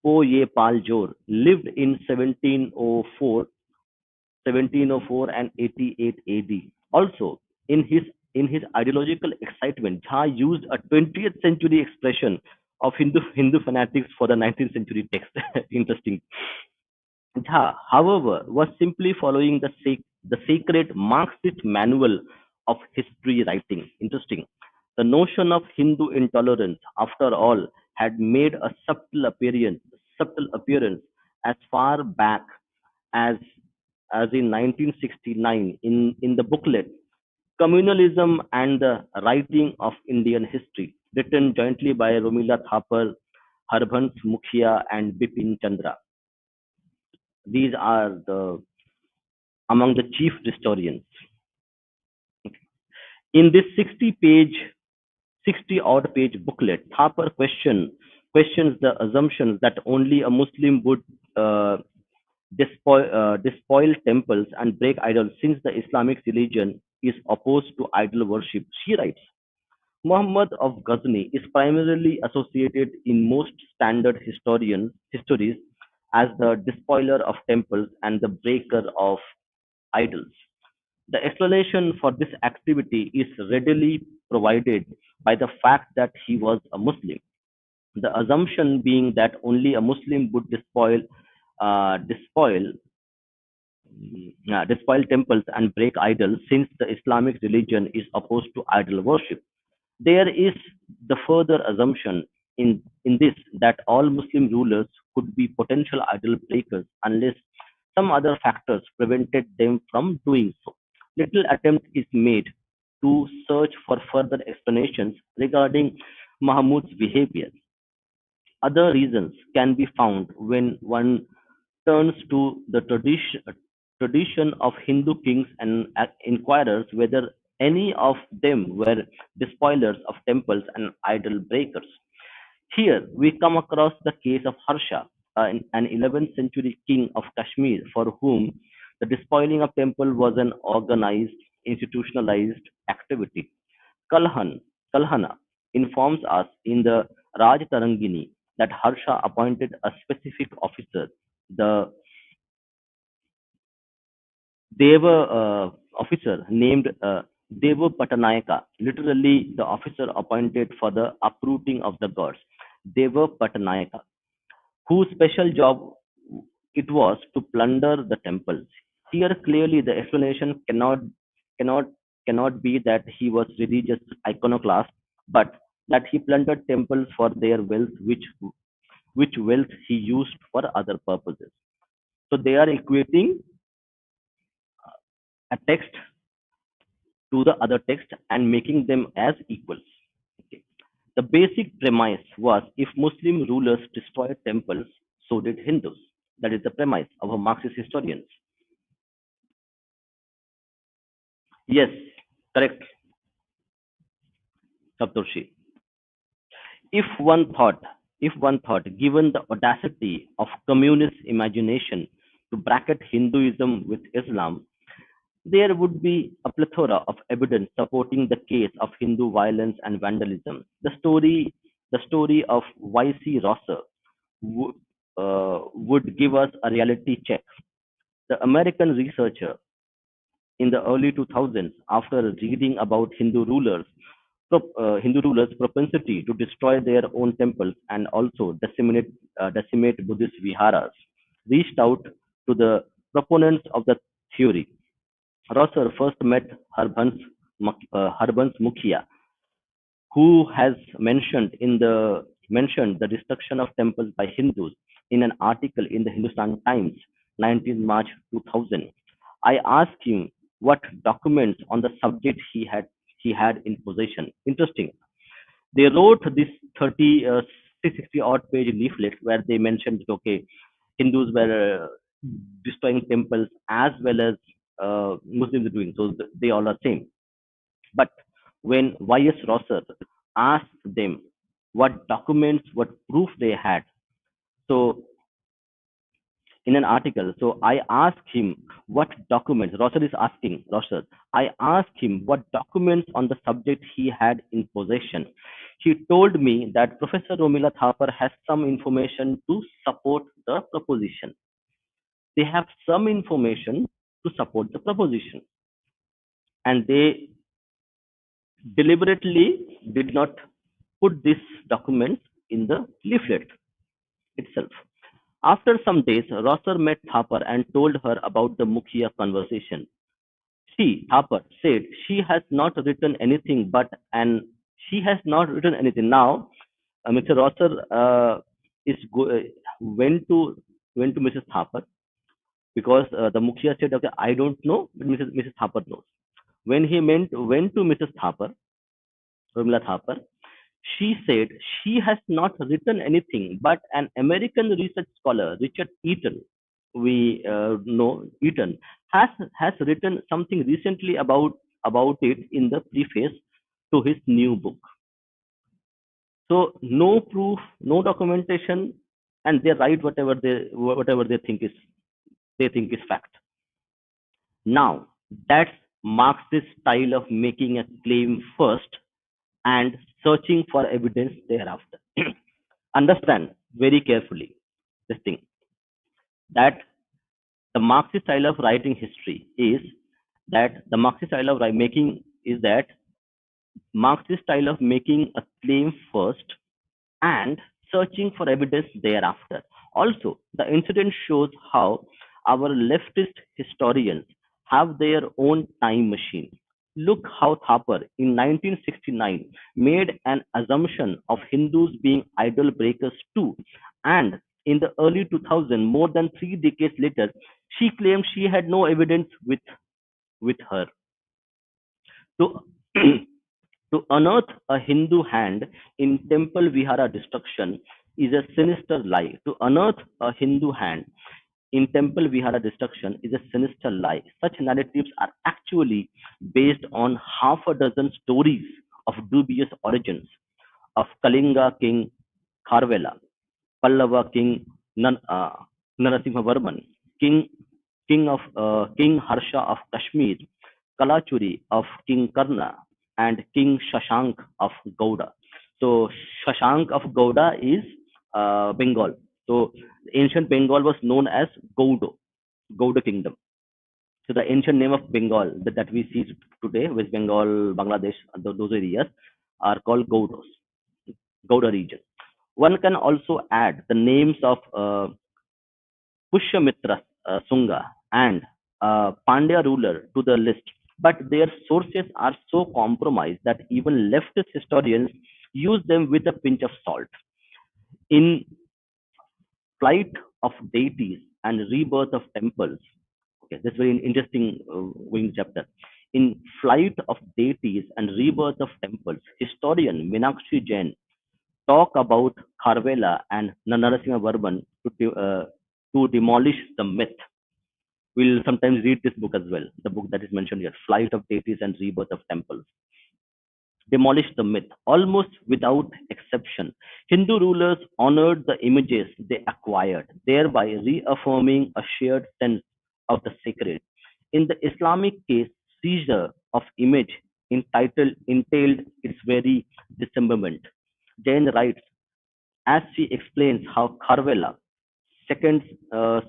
Po Ye Pal Jor lived in 1704 and 88 AD. Also, in his in his ideological excitement, Jha used a 20th century expression of Hindu fanatics for the 19th century text. Interesting. Jha, however, was simply following the sacred Marxist manual of history writing. Interesting. The notion of Hindu intolerance, after all, had made a subtle appearance as far back as in 1969 in the booklet Communalism and the Writing of Indian History, written jointly by Romila Thapar, Harbhans Mukhia, and Bipin Chandra. These are the among the chief historians. In this 60 odd page booklet, Thapar questions the assumptions that only a Muslim would uh, despoil temples and break idols since the Islamic religion is opposed to idol worship. She writes, Muhammad of Ghazni is primarily associated in most standard histories as the despoiler of temples and the breaker of idols. The explanation for this activity is readily provided by the fact that he was a Muslim. The assumption being that only a Muslim would uh, despoil despoil temples and break idols since the Islamic religion is opposed to idol worship. There is the further assumption in this that all Muslim rulers could be potential idol breakers unless some other factors prevented them from doing so. Little attempt is made to search for further explanations regarding Mahmud's behavior. Other reasons can be found when one turns to the tradition of Hindu kings and inquires whether any of them were despoilers of temples and idol breakers. Here we come across the case of Harsha, an 11th century king of Kashmir for whom the despoiling of temple was an organized, institutionalized activity. Kalhan, Kalhana informs us in the Raj Tarangini that Harsha appointed a specific officer, the Deva officer named Deva Patanayaka, literally the officer appointed for the uprooting of the gods, Deva Patanayaka, whose special job it was to plunder the temples. Here clearly the explanation cannot cannot be that he was religious iconoclast, but that he plundered temples for their wealth, which wealth he used for other purposes. So they are equating a text to the other text and making them as equals. Okay. The basic premise was if Muslim rulers destroyed temples, so did Hindus. That is the premise of a Marxist historians. Yes, correct, Saptarshi. If one thought, given the audacity of communist imagination to bracket Hinduism with Islam, there would be a plethora of evidence supporting the case of Hindu violence and vandalism. The story of Y.C. Rosser would give us a reality check. The American researcher in the early 2000s, after reading about Hindu rulers' propensity to destroy their own temples and also decimate Buddhist viharas, reached out to the proponents of the theory. Rosser first met Harbans Mukhia, who has mentioned the destruction of temples by Hindus in an article in the Hindustan Times, 19 March 2000. I asked him what documents on the subject he had in possession. Interesting. They wrote this 60 odd page leaflet where they mentioned that, okay, Hindus were destroying temples as well as Muslims are doing. So they all are same. But when Y.S. Rosser asked them what documents, what proof they had, so in an article, so I asked him what documents, Rosser, I asked him what documents on the subject he had in possession. He told me that Professor Romila Thapar has some information to support the proposition. They have some information to support the proposition. And they deliberately did not put these documents in the leaflet itself. After some days, Rosser met Thapar and told her about the Mukhia conversation. Thapar, said she has not written anything she has not written anything. Now, Mr. Rosser is go, went to Mrs. Thapar because the Mukhia said, okay, I don't know, but Mrs. Thapar knows. When he went to Mrs. Thapar, Urmila Thapar, she said she has not written anything, but an American research scholar, Richard Eaton, we know Eaton, has written something recently about it in the preface to his new book. So no proof, no documentation, and they write whatever they think is fact. Now that marks this style of making a claim first and searching for evidence thereafter. Understand very carefully this thing that the Marxist style of writing history is that the Marxist style of making is that Marxist style of making a claim first and searching for evidence thereafter. Also, the incident shows how our leftist historians have their own time machine. Look how Thapar in 1969 made an assumption of Hindus being idol breakers too, and in the early 2000s, more than 3 decades later, she claimed she had no evidence with her. To To unearth a Hindu hand in temple vihara destruction is a sinister lie. To unearth a Hindu hand in temple vihara destruction is a sinister lie. Such narratives are actually based on half a dozen stories of dubious origins of Kalinga king Kharvela, Pallava king Narasimhavarman, king King Harsha of Kashmir, Kalachuri of King Karna, and King Shashank of Gouda. So Shashank of Gouda is Bengal. So ancient Bengal was known as Gouda Kingdom. So the ancient name of Bengal that we see today, West Bengal, Bangladesh, those areas are called Gouda region. One can also add the names of Pushyamitra Sunga and Pandya ruler to the list, but their sources are so compromised that even leftist historians use them with a pinch of salt. In Flight of Deities and Rebirth of Temples, okay, this is very interesting going chapter. In Flight of Deities and Rebirth of Temples, historian Meenakshi Jain talk about Kharvela and Narasimha Varman to demolish the myth. We'll sometimes read this book as well, the book that is mentioned here, Flight of Deities and Rebirth of Temples. Demolish the myth. Almost without exception, Hindu rulers honored the images they acquired, thereby reaffirming a shared sense of the sacred. In the Islamic case, seizure of image entailed its very dismemberment. Jain writes, as she explains how Kharvela, second,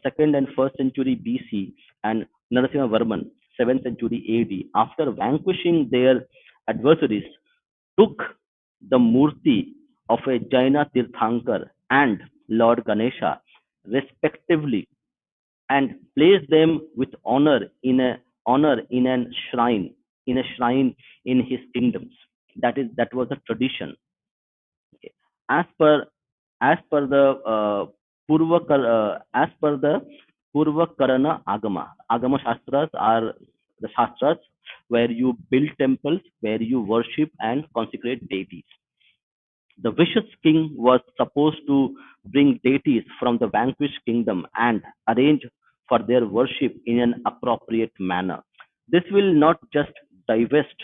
second and first century BC, and Narasimha Varman, 7th century AD, after vanquishing their adversaries, took the murti of a Jaina Tirthankar and Lord Ganesha, respectively, and placed them with honor in an shrine in his kingdoms. That was the tradition. Okay. As per as per the Purva Karana Agama Shastras are the Shastras where you build temples, where you worship and consecrate deities. The vicious king was supposed to bring deities from the vanquished kingdom and arrange for their worship in an appropriate manner. This will not just divest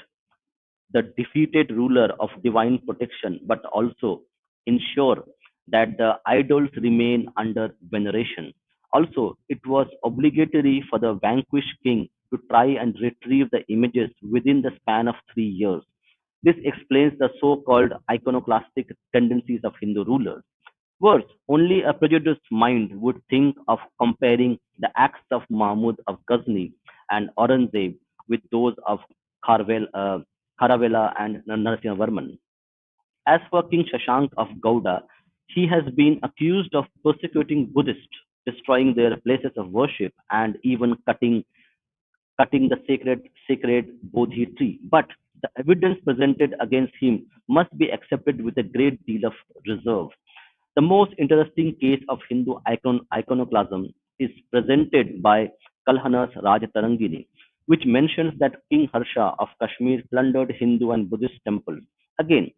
the defeated ruler of divine protection, but also ensure that the idols remain under veneration. Also, it was obligatory for the vanquished king to try and retrieve the images within the span of 3 years. This explains the so-called iconoclastic tendencies of Hindu rulers. Worse, only a prejudiced mind would think of comparing the acts of Mahmud of Ghazni and Aurangzeb with those of Kharavela and Narasimha Varman. As for King Shashank of Gauda, he has been accused of persecuting Buddhists, destroying their places of worship, and even cutting the sacred Bodhi tree. But the evidence presented against him must be accepted with a great deal of reserve. The most interesting case of Hindu iconoclasm is presented by Kalhana's Rajatarangini, which mentions that King Harsha of Kashmir plundered Hindu and Buddhist temples. Again,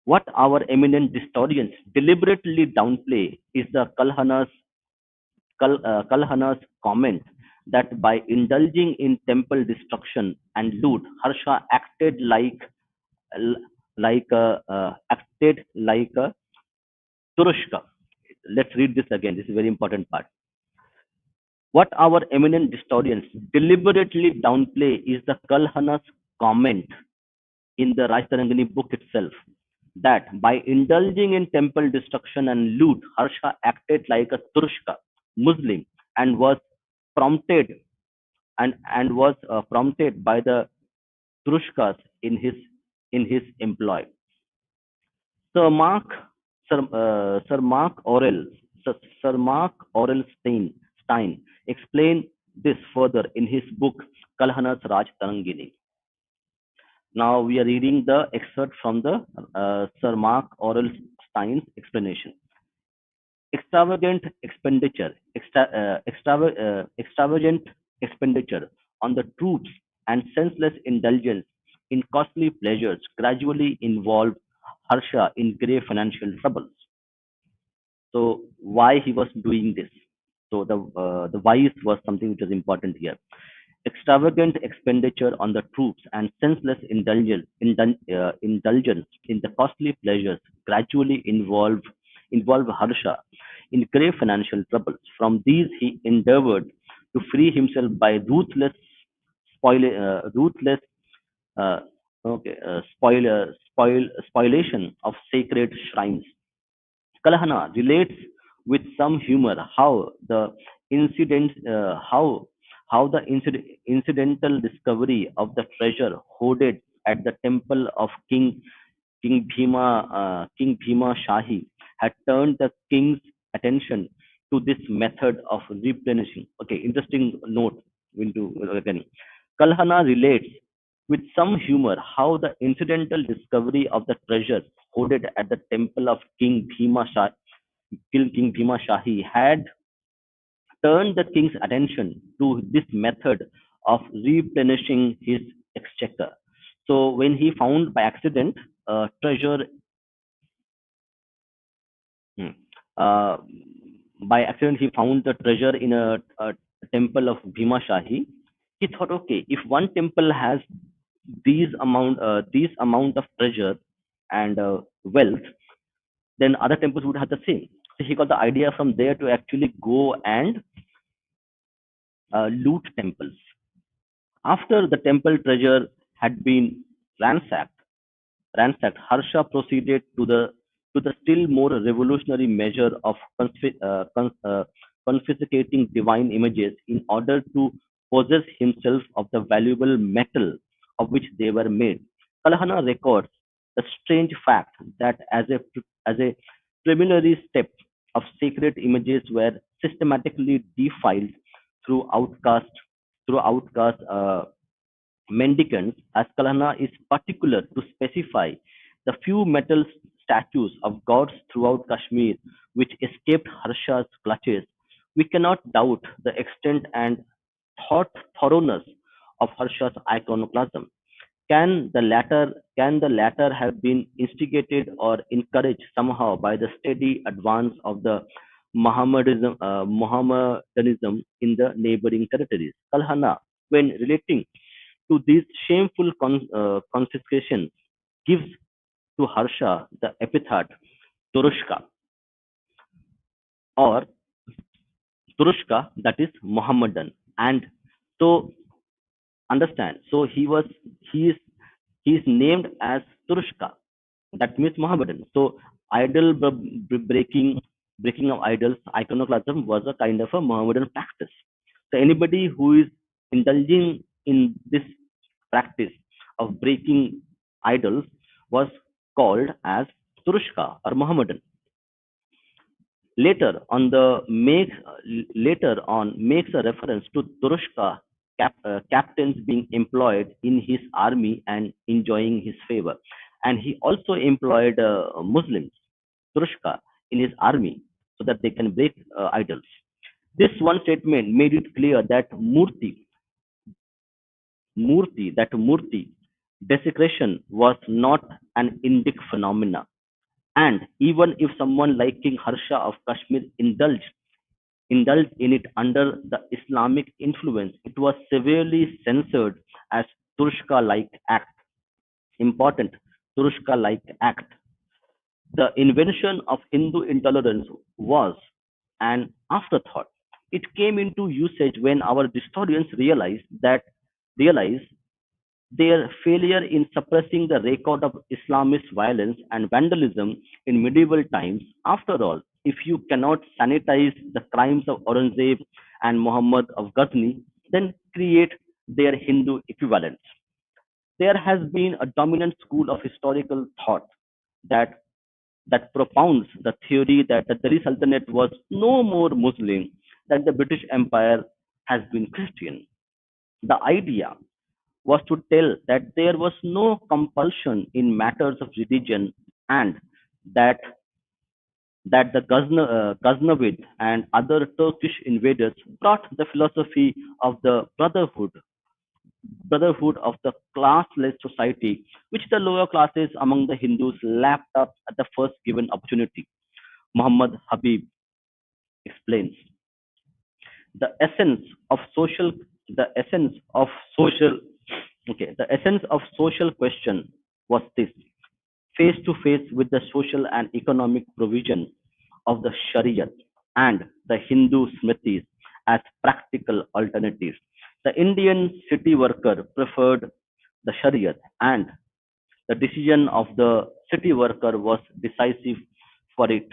what our eminent historians deliberately downplay is the Kalhana's comment that by indulging in temple destruction and loot, Harsha acted like a Turushka. Let's read this again. This is a very important part. What our eminent historians deliberately downplay is the Kalhana's comment in the Rajtarangani book itself that by indulging in temple destruction and loot, Harsha acted like a Turushka Muslim and was prompted prompted by the Turushkas in his employ. Sir Mark Sir Mark Aurel Sir Mark Aurel Stein explained this further in his book Kalhana's Raj Tarangini. Now we are reading the excerpt from the Sir Mark Aurel Stein's explanation. Extravagant expenditure on the troops and senseless indulgence in costly pleasures gradually involved Harsha in grave financial troubles. So why he was doing this? So the whys was something which is important here. Extravagant expenditure on the troops and senseless indulgence in the costly pleasures gradually involve Harsha in grave financial troubles. From these, he endeavored to free himself by ruthless uh, spoliation of sacred shrines. Kalhana relates with some humor how the incidental discovery of the treasure hoarded at the temple of King Bhima Shahi had turned the king's attention to this method of replenishing. Okay, interesting note into again. Kalhana relates with some humor how the incidental discovery of the treasure hoarded at the temple of King Bhima Shahi had turned the king's attention to this method of replenishing his exchequer. So when he found by accident treasure, hmm, uh, by accident he found the treasure in a temple of Bhima Shahi. He thought, okay, if one temple has these amount of treasure and wealth, then other temples would have the same. So he got the idea from there to actually go and loot temples. After the temple treasure had been ransacked, Harsha proceeded to the still more revolutionary measure of confiscating divine images in order to possess himself of the valuable metal of which they were made. Kalhana records the strange fact that as a preliminary step of sacred images were systematically defiled through outcast mendicants, as Kalhana is particular to specify the few metal statues of gods throughout Kashmir which escaped Harsha's clutches. We cannot doubt the extent and thoroughness of Harsha's iconoclasm. Can the latter have been instigated or encouraged somehow by the steady advance of the Mohammedanism in the neighboring territories? Kalhana, when relating to these shameful confiscations, gives to Harsha the epithet Turushka or Turushka, that is Mohammedan. And so understand, so he is named as Turushka, that means Mohammedan. So idol breaking of idols, iconoclasm was a kind of a Mohammedan practice. So anybody who is indulging in this practice of breaking idols was called as Turushka or Mohammedan. Later on, later on makes a reference to Turushka captains being employed in his army and enjoying his favor, and he also employed Muslims, Turushka, in his army so that they can break idols. This one statement made it clear that Murti desecration was not an Indic phenomena. And even if someone like King Harsha of Kashmir indulged in it under the Islamic influence, it was severely censored as Turushka-like act. Important Turushka-like act. The invention of Hindu intolerance was an afterthought. It came into usage when our historians realized their failure in suppressing the record of Islamist violence and vandalism in medieval times. After all, if you cannot sanitize the crimes of Aurangzeb and Muhammad of Ghazni, then create their Hindu equivalents. There has been a dominant school of historical thought that propounds the theory that the Delhi Sultanate was no more Muslim than the British Empire has been Christian. The idea was to tell that there was no compulsion in matters of religion, and that the Ghaznavid and other Turkish invaders brought the philosophy of the brotherhood of the classless society, which the lower classes among the Hindus lapped up at the first given opportunity. Muhammad Habib explains the essence of social the essence of social the essence of social question was this: face to face with the social and economic provision of the Shariat and the Hindu Smritis as practical alternatives. The Indian city worker preferred the Shariat, and the decision of the city worker was decisive for it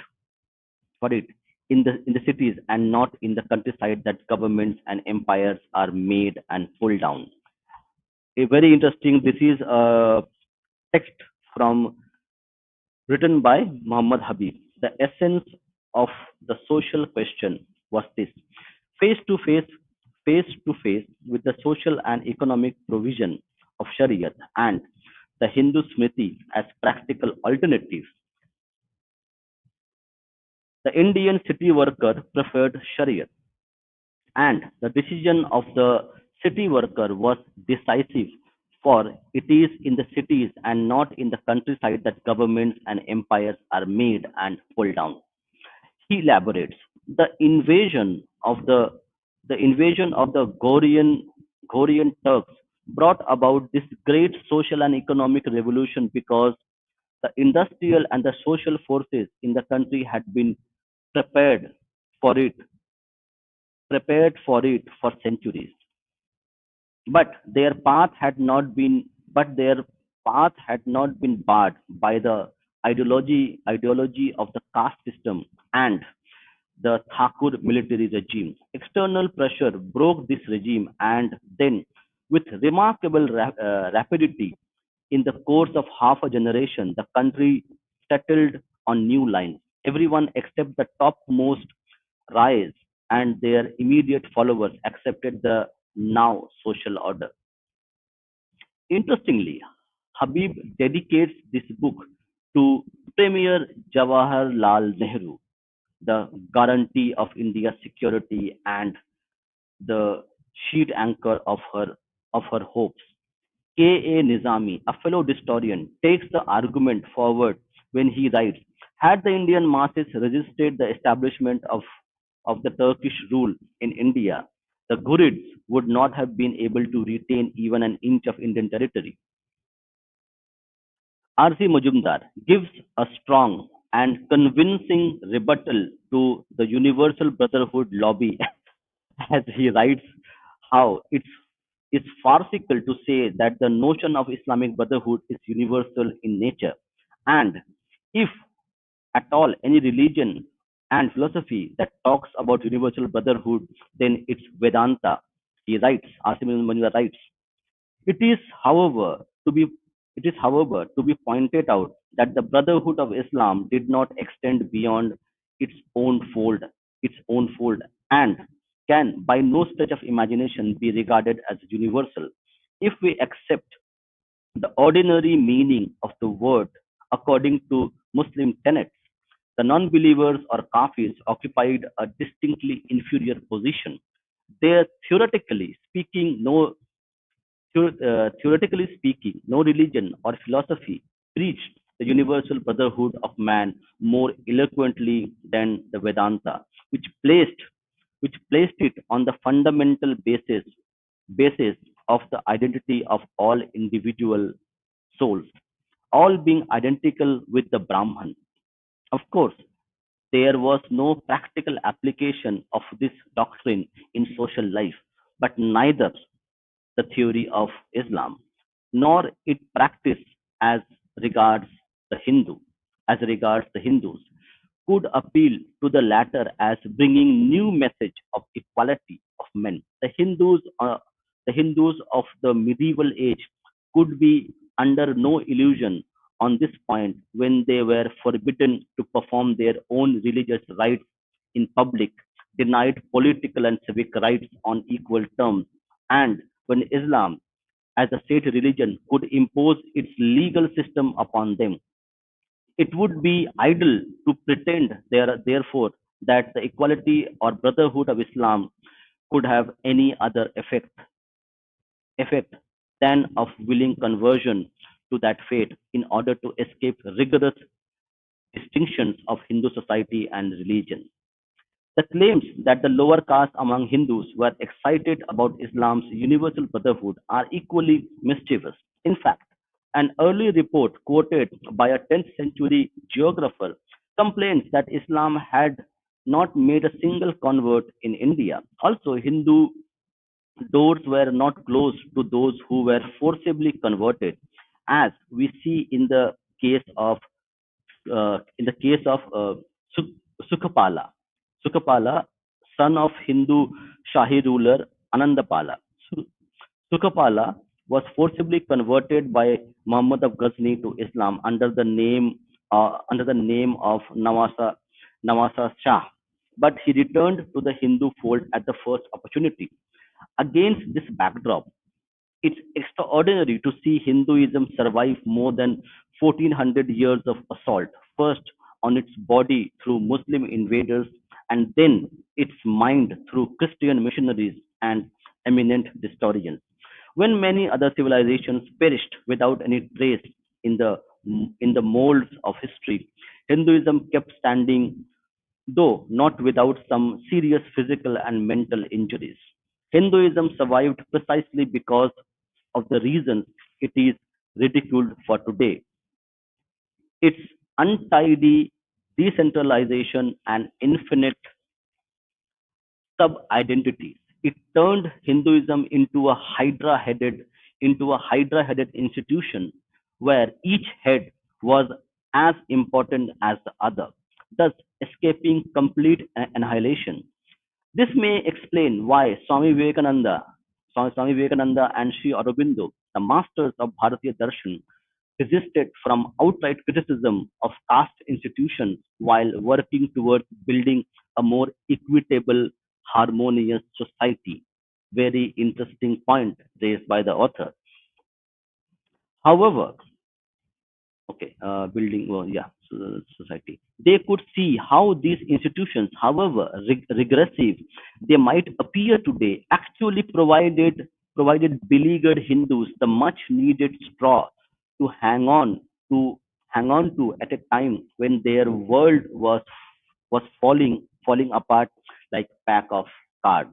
in the cities and not in the countryside that governments and empires are made and pulled down. A very interesting. This is a text from written by Muhammad Habib. The essence of the social question was this: face to face, face to face with the social and economic provision of Shariat and the Hindu Smriti as practical alternatives. The Indian city worker preferred Shariat, and the decision of the city worker was decisive, for it is in the cities and not in the countryside that governments and empires are made and pulled down. He elaborates the invasion of the Gorian Turks brought about this great social and economic revolution because the industrial and the social forces in the country had been prepared for it prepared for it for centuries. But their path had not been but their path had not been barred by the ideology of the caste system and the Thakur military regime. External pressure broke this regime, and then, with remarkable rapidity, in the course of half a generation, the country settled on new lines. Everyone except the topmost rise and their immediate followers accepted the now social order. Interestingly, Habib dedicates this book to Premier Jawaharlal Nehru, the guarantee of India's security and the sheet anchor of her hopes. K. A. Nizami, a fellow historian, takes the argument forward when he writes, had the Indian masses resisted the establishment of the Turkish rule in India, the Ghurids would not have been able to retain even an inch of Indian territory. R.C. Majumdar gives a strong and convincing rebuttal to the Universal Brotherhood lobby as he writes how it's farcical to say that the notion of Islamic Brotherhood is universal in nature, and if at all any religion and philosophy that talks about universal brotherhood, then it's Vedanta. He writes, R.C. Majumdar writes, it is, however, to be to be pointed out that the Brotherhood of Islam did not extend beyond its own fold, its own fold, and can by no stretch of imagination be regarded as universal. If we accept the ordinary meaning of the word according to Muslim tenets, the non-believers or kafirs occupied a distinctly inferior position. There, theoretically speaking, no religion or philosophy preached the universal brotherhood of man more eloquently than the Vedanta, which placed it on the fundamental basis of the identity of all individual souls, all being identical with the Brahman. Of course, there was no practical application of this doctrine in social life, but neither the theory of Islam, nor its practice as regards the Hindus, could appeal to the latter as bringing new message of equality of men. The Hindus of the medieval age could be under no illusion on this point when they were forbidden to perform their own religious rites in public, denied political and civic rights on equal terms, and when Islam, as a state religion, could impose its legal system upon them. It would be idle to pretend, therefore, that the equality or brotherhood of Islam could have any other effect than of willing conversion to that faith in order to escape rigorous distinctions of Hindu society and religion. The claims that the lower caste among Hindus were excited about Islam's universal brotherhood are equally mischievous. In fact, an early report quoted by a 10th century geographer complains that Islam had not made a single convert in India. Also, Hindu doors were not closed to those who were forcibly converted, as we see in the case of Sukhapala. Sukhapala, son of Hindu Shahi ruler Anandapala. Sukhapala was forcibly converted by Muhammad of Ghazni to Islam under the name of Nawasa Shah, but he returned to the Hindu fold at the first opportunity. Against this backdrop, it's extraordinary to see Hinduism survive more than 1400 years of assault, first on its body through Muslim invaders, and then its mind through Christian missionaries and eminent historians. When many other civilizations perished without any trace in the molds of history, Hinduism kept standing, though not without some serious physical and mental injuries. Hinduism survived precisely because of the reasons it is ridiculed for today. Its untidy decentralization and infinite sub-identities. It turned Hinduism into a hydra-headed institution where each head was as important as the other, thus escaping complete annihilation. This may explain why Swami Vivekananda and Sri Aurobindo, the masters of Bharatiya Darshan, resisted from outright criticism of caste institutions while working towards building a more equitable, harmonious society. Very interesting point raised by the author. However, building, well, yeah, society. They could see how these institutions, however regressive they might appear today, actually provided beleaguered Hindus the much needed straw to to hang on to at a time when their world was falling apart like pack of cards.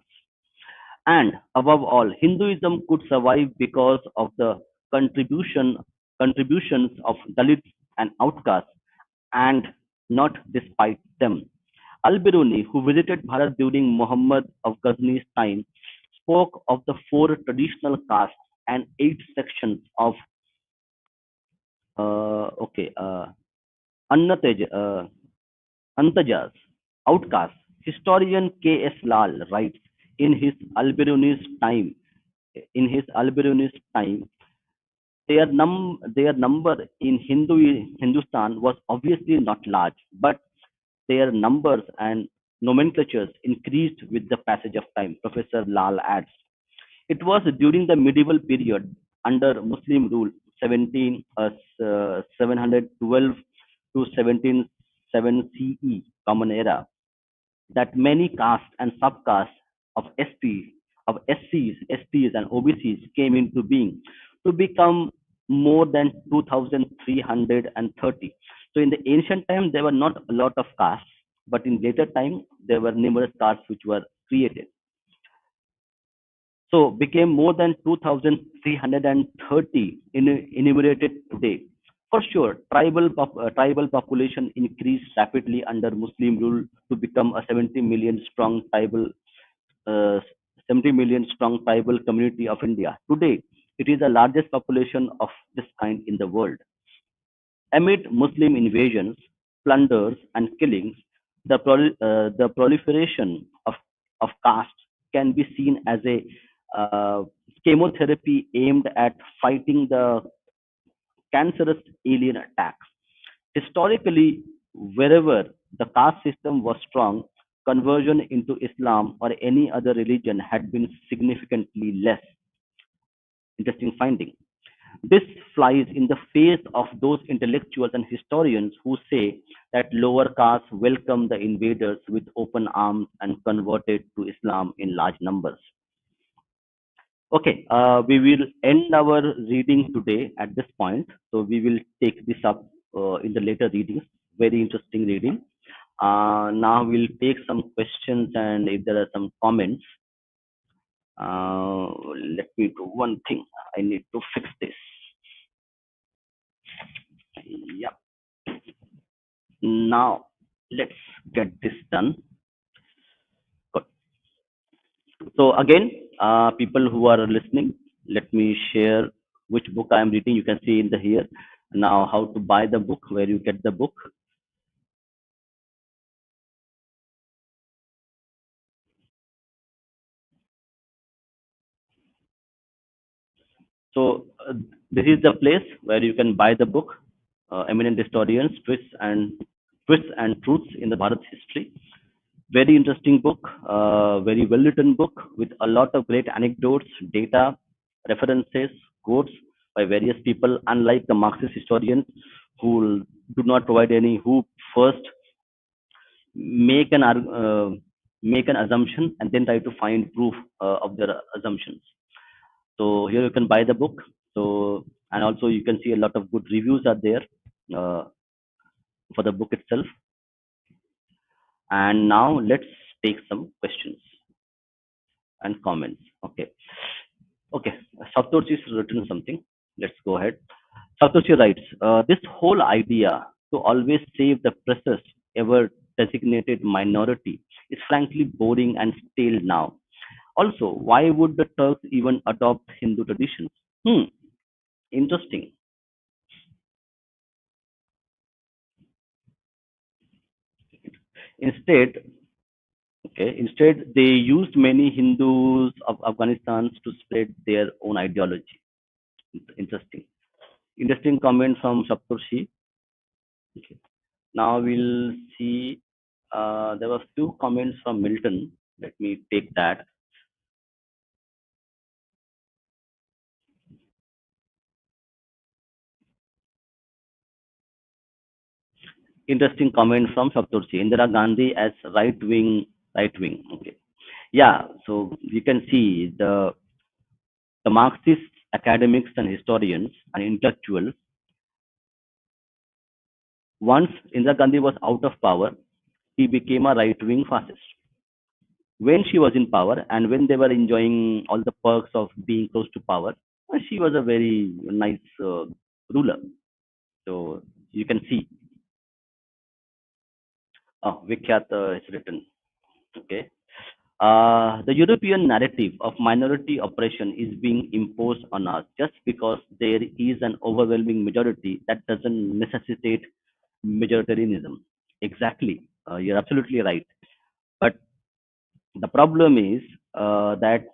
And above all, Hinduism could survive because of the contribution contributions of Dalits and outcasts, and not despite them. Al-Biruni, who visited Bharat during Muhammad of Ghazni's time, spoke of the four traditional castes and eight sections of okay Annatej, Antajas, outcasts. Historian K.S. Lal writes in his Al-Biruni's time in his Al-Biruni's time, their number in Hindustan was obviously not large, but their numbers and nomenclatures increased with the passage of time. Professor Lal adds, it was during the medieval period under Muslim rule, 712 to 177 CE, Common Era, that many castes and subcastes of SCs, and OBCs came into being to become more than 2,330. So in the ancient time, there were not a lot of castes, but in later time, there were numerous castes which were created. So became more than 2,330 enumerated today. For sure, tribal population increased rapidly under Muslim rule to become a 70 million strong uh, 70 million strong tribal community of India. Today, it is the largest population of this kind in the world. Amid Muslim invasions, plunders, and killings, the proliferation of caste can be seen as a uh, chemotherapy aimed at fighting the cancerous alien attacks. Historically, wherever the caste system was strong, conversion into Islam or any other religion had been significantly less. Interesting finding. This flies in the face of those intellectuals and historians who say that lower castes welcomed the invaders with open arms and converted to Islam in large numbers. Okay, we will end our reading today at this point. So we will take this up in the later readings. Very interesting reading. Now we'll take some questions and if there are some comments. Let me do one thing. I need to fix this. Yeah. Now let's get this done. Good. So again, people who are listening, let me share which book I am reading. You can see in the here now how to buy the book, where you get the book. So this is the place where you can buy the book, Eminent Historians, Twists and Truths in the Bharat History. Very interesting book, very well written book with a lot of great anecdotes, data, references, quotes by various people, unlike the Marxist historians who do not provide any, who first make an make an assumption and then try to find proof of their assumptions. So here you can buy the book. So and also you can see a lot of good reviews are there uh, for the book itself. And now let's take some questions and comments. Okay. Okay. Saptorshi has written something. Let's go ahead. Saptorshi writes, this whole idea to always save the precious, ever designated minority is frankly boring and stale now. Also, why would the Turks even adopt Hindu traditions? Hmm, interesting. Instead, instead they used many Hindus of Afghanistan to spread their own ideology. Interesting. Interesting comment from Saptarshi. Okay. Now we'll see. There were few comments from Milton. Let me take that. Interesting comment from Saptarshi. Indira Gandhi as right wing, right wing. Okay. Yeah. So you can see the Marxist academics and historians and intellectuals. Once Indira Gandhi was out of power, he became a right wing fascist. When she was in power and when they were enjoying all the perks of being close to power, she was a very nice ruler. So you can see, Vikhyat is written. Okay. The European narrative of minority oppression is being imposed on us just because there is an overwhelming majority that doesn't necessitate majoritarianism. Exactly. You're absolutely right. But the problem is that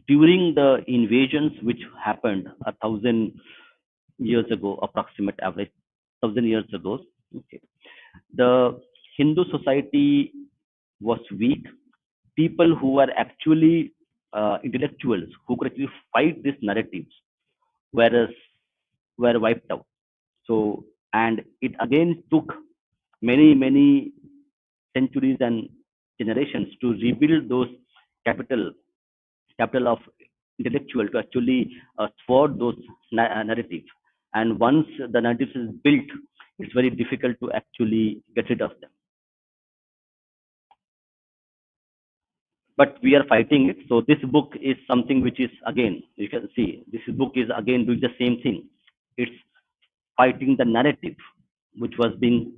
during the invasions which happened 1,000 years ago, approximate average 1,000 years ago, okay, the Hindu society was weak. People who were actually intellectuals who could actually fight these narratives were were wiped out. So, and it again took many centuries and generations to rebuild those capital capital of intellectual to actually thwart those narratives. And once the narrative is built, it's very difficult to actually get rid of them. But we are fighting it. So this book is something which is again, you can see, this book is again doing the same thing. It's fighting the narrative which was being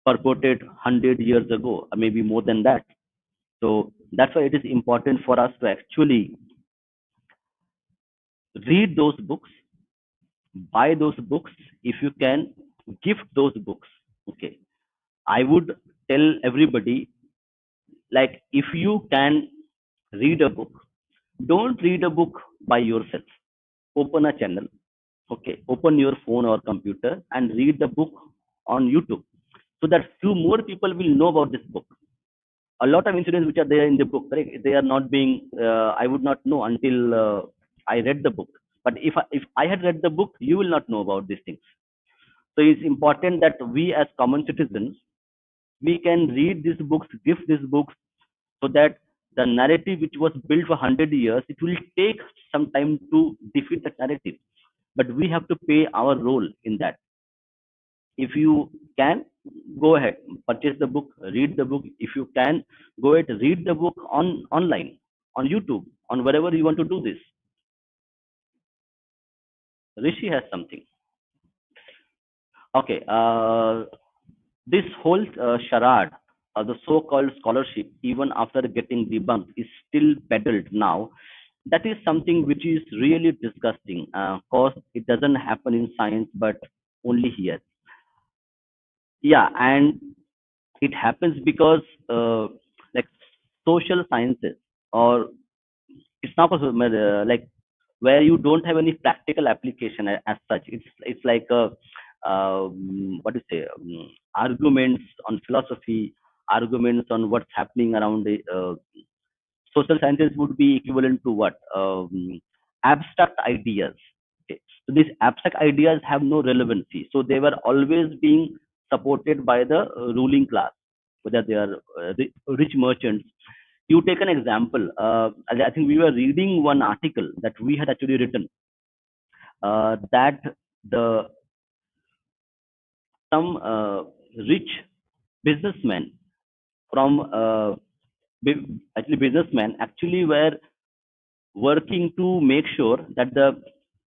purported 100 years ago, or maybe more than that. So that's why it is important for us to actually read those books, buy those books. If you can, gift those books. Okay. I would tell everybody, like, if you can read a book, don't read a book by yourself. Open a channel. Okay, open your phone or computer and read the book on YouTube, so that few more people will know about this book. A lot of incidents which are there in the book, right, they are not being I would not know until I read the book. But if I had read the book, you will not know about these things. So it's important that we as common citizens, we can read these books, gift these books, so that the narrative which was built for 100 years, it will take some time to defeat that narrative. But we have to play our role in that. If you can, go ahead, purchase the book, read the book. If you can, go ahead, read the book online, on YouTube, on wherever you want to do this. Rishi has something. Okay. This whole charade of the so-called scholarship, even after getting debunked, is still peddled now. That is something which is really disgusting. Cause it doesn't happen in science, but only here. Yeah, and it happens because like social sciences, or it's not possible, like, where you don't have any practical application as such. It's like a what do you say, arguments on philosophy, arguments on what's happening around the social sciences would be equivalent to what, abstract ideas. Okay. So these abstract ideas have no relevancy, so they were always being supported by the ruling class, whether they are rich merchants. You take an example. I think we were reading one article that we had actually written, that the some rich businessmen from actually businessmen actually were working to make sure that the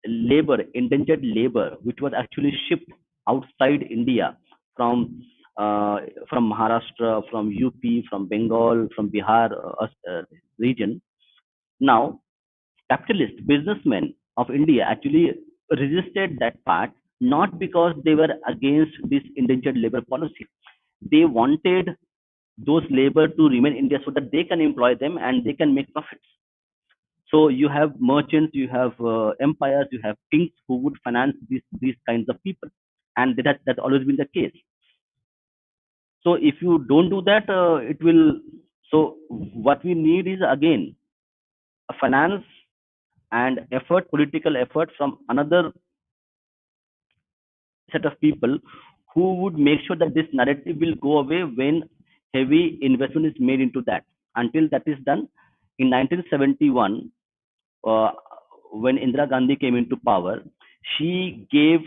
labor, indentured labor, which was actually shipped outside India from uh, from Maharashtra, from UP, from Bengal, from Bihar region. Now, capitalist businessmen of India actually resisted that part, not because they were against this indentured labor policy. They wanted those labor to remain in India so that they can employ them and they can make profits. So you have merchants, you have empires, you have kings who would finance these kinds of people, and that's always been the case. So if you don't do that, it will. So what we need is again a finance and effort, political effort from another set of people who would make sure that this narrative will go away when heavy investment is made into that. Until that is done, in 1971, uh, when Indira Gandhi came into power, she gave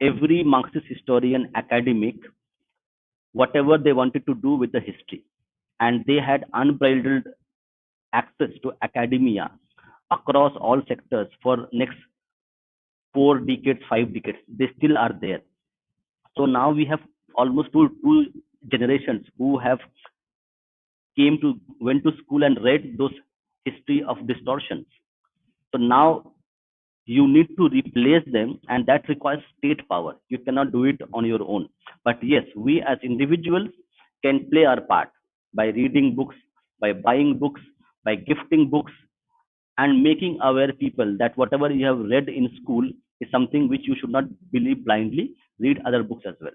every Marxist historian, academic, whatever they wanted to do with the history, and they had unbridled access to academia across all sectors for next 4 decades, 5 decades. They still are there. So now we have almost two generations who have came to went to school and read those history of distortions. So now you need to replace them, and that requires state power. You cannot do it on your own. But yes, we as individuals can play our part by reading books, by buying books, by gifting books, and making aware people that whatever you have read in school is something which you should not believe blindly. Read other books as well.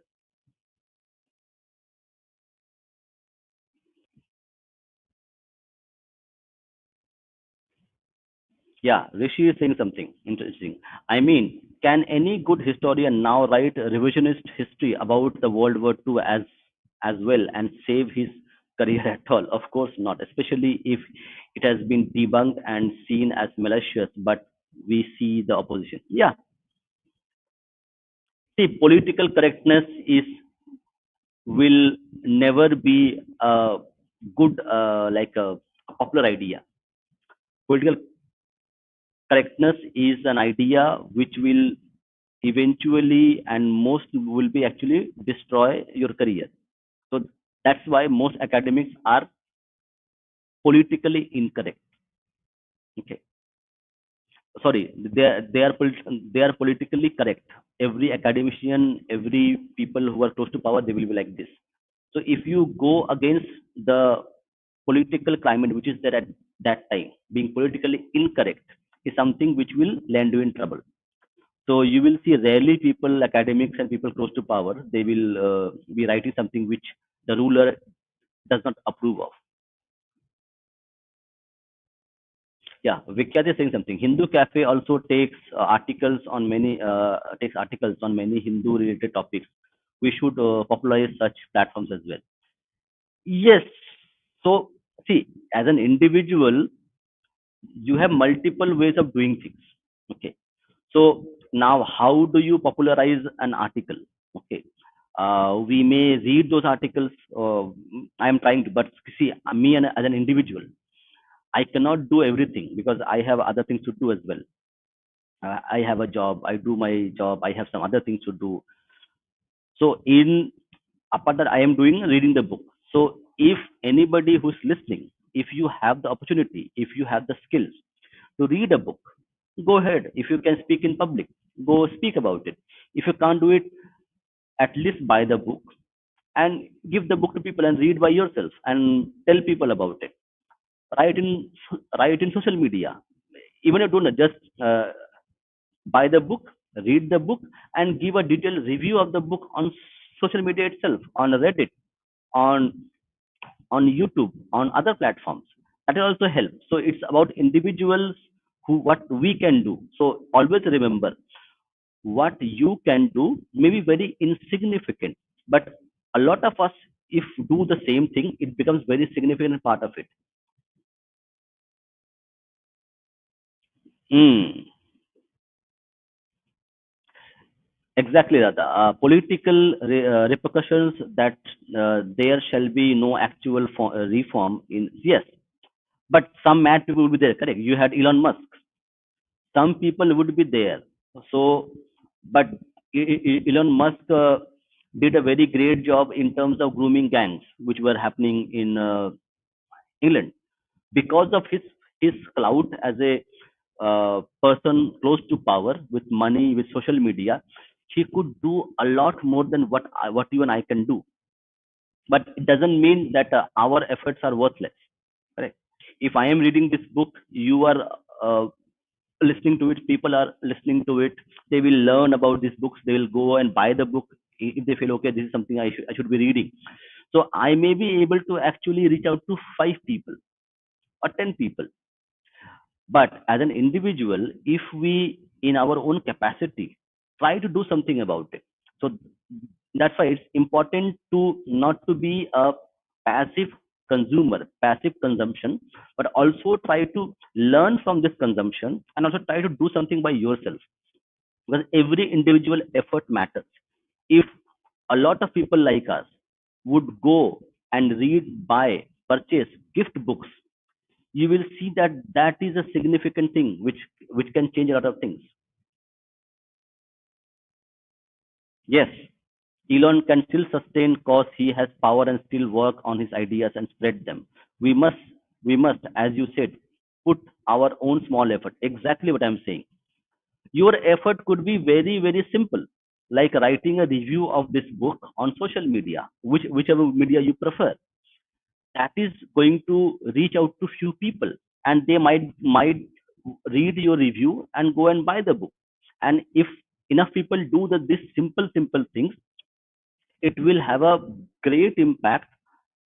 Yeah, Rishi is saying something interesting. I mean, can any good historian now write a revisionist history about the World War II as well and save his career at all? Of course not, especially if it has been debunked and seen as malicious, but we see the opposition. Yeah, see, political correctness is will never be a good like a popular idea. Political correctness is an idea which will eventually and most will be actually destroy your career. So that's why most academics are politically incorrect. Okay, sorry, they are politically correct. Every academician, every people who are close to power, they will be like this. So if you go against the political climate which is there at that time, being politically incorrect is something which will land you in trouble. So you will see rarely people, academics and people close to power, they will be writing something which the ruler does not approve of. Yeah, Vikyat is saying something. Hindu Cafe also takes articles on many Hindu related topics. We should popularize such platforms as well. Yes. So see, as an individual, you have multiple ways of doing things. Okay. So now, how do you popularize an article? Okay. We may read those articles. I am trying to, but see, me as an individual, I cannot do everything because I have other things to do as well. I have a job. I do my job. I have some other things to do. So in apart that I am doing reading the book. So if anybody who's listening, if you have the opportunity, if you have the skills to read a book, go ahead. If you can speak in public, go speak about it. If you can't do it, at least buy the book and give the book to people and read by yourself and tell people about it. Write in write in social media. Even if you don't just buy the book, read the book, and give a detailed review of the book on social media itself, on Reddit, on YouTube, on other platforms. That will also help. So it's about individuals who what we can do. So always remember what you can do may be very insignificant, but a lot of us, if do the same thing, it becomes very significant part of it. Mm. Exactly, Radha. Political repercussions that there shall be no actual reform in, yes, but some mad people will be there. Correct. You had Elon Musk. Some people would be there. So, but Elon Musk did a very great job in terms of grooming gangs, which were happening in England. Because of his clout as a person close to power, with money, with social media, he could do a lot more than what you and I can do. But it doesn't mean that our efforts are worthless. Correct? If I am reading this book, you are listening to it. People are listening to it. They will learn about these books. They will go and buy the book if they feel okay. This is something I should be reading. So I may be able to actually reach out to 5 people or 10 people. But as an individual, if we, in our own capacity, try to do something about it, so that's why it's important to not to be a passive consumer, passive consumption, but also try to learn from this consumption and also try to do something by yourself, because every individual effort matters. If a lot of people like us would go and read, buy, purchase gift books, you will see that that is a significant thing which can change a lot of things. Yes, Elon can still sustain cause he has power and still work on his ideas and spread them. We must we must, as you said, put our own small effort. Exactly what I'm saying. Your effort could be very very simple, like writing a review of this book on social media, whichever media you prefer. That is going to reach out to few people, and they might read your review and go and buy the book. And if enough people do this simple things, it will have a great impact,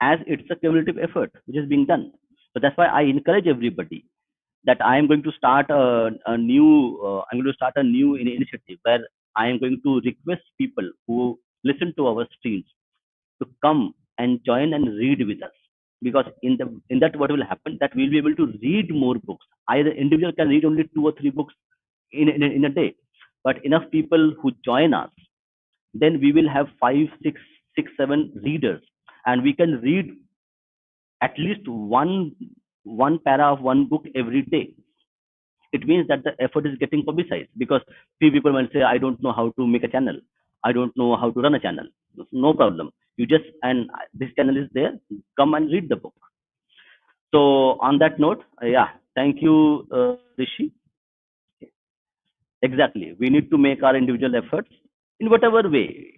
as it's a cumulative effort which is being done. So that's why I encourage everybody that I am going to start a new I'm going to start a new initiative where I am going to request people who listen to our streams to come and join and read with us. Because in that, what will happen, that we'll be able to read more books. Either individual can read only 2 or 3 books in a day, but enough people who join us, then we will have 5 6 6 7 readers, and we can read at least one para of one book every day. It means that the effort is getting publicized, because few people might say, I don't know how to make a channel, I don't know how to run a channel. No problem, you just, and this channel is there, come and read the book. So on that note, yeah, thank you, Rishi. Exactly, we need to make our individual efforts in whatever way.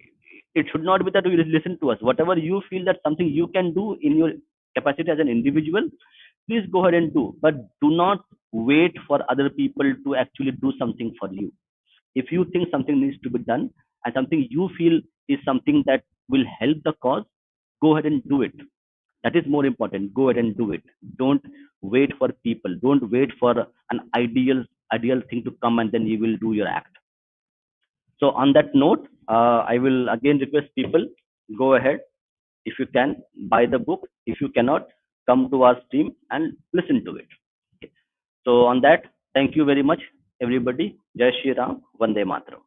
It should not be that you listen to us. Whatever you feel that something you can do in your capacity as an individual, please go ahead and do. But do not wait for other people to actually do something for you. If you think something needs to be done, and something you feel is something that will help the cause, go ahead and do it. That is more important. Go ahead and do it. Don't wait for people. Don't wait for an ideal thing to come and then you will do your act. So on that note, I will again request people, go ahead. If you can, buy the book. If you cannot, come to our stream and listen to it. Okay. So on that, thank you very much, everybody. Jai Shri Ram, Vande Mataram.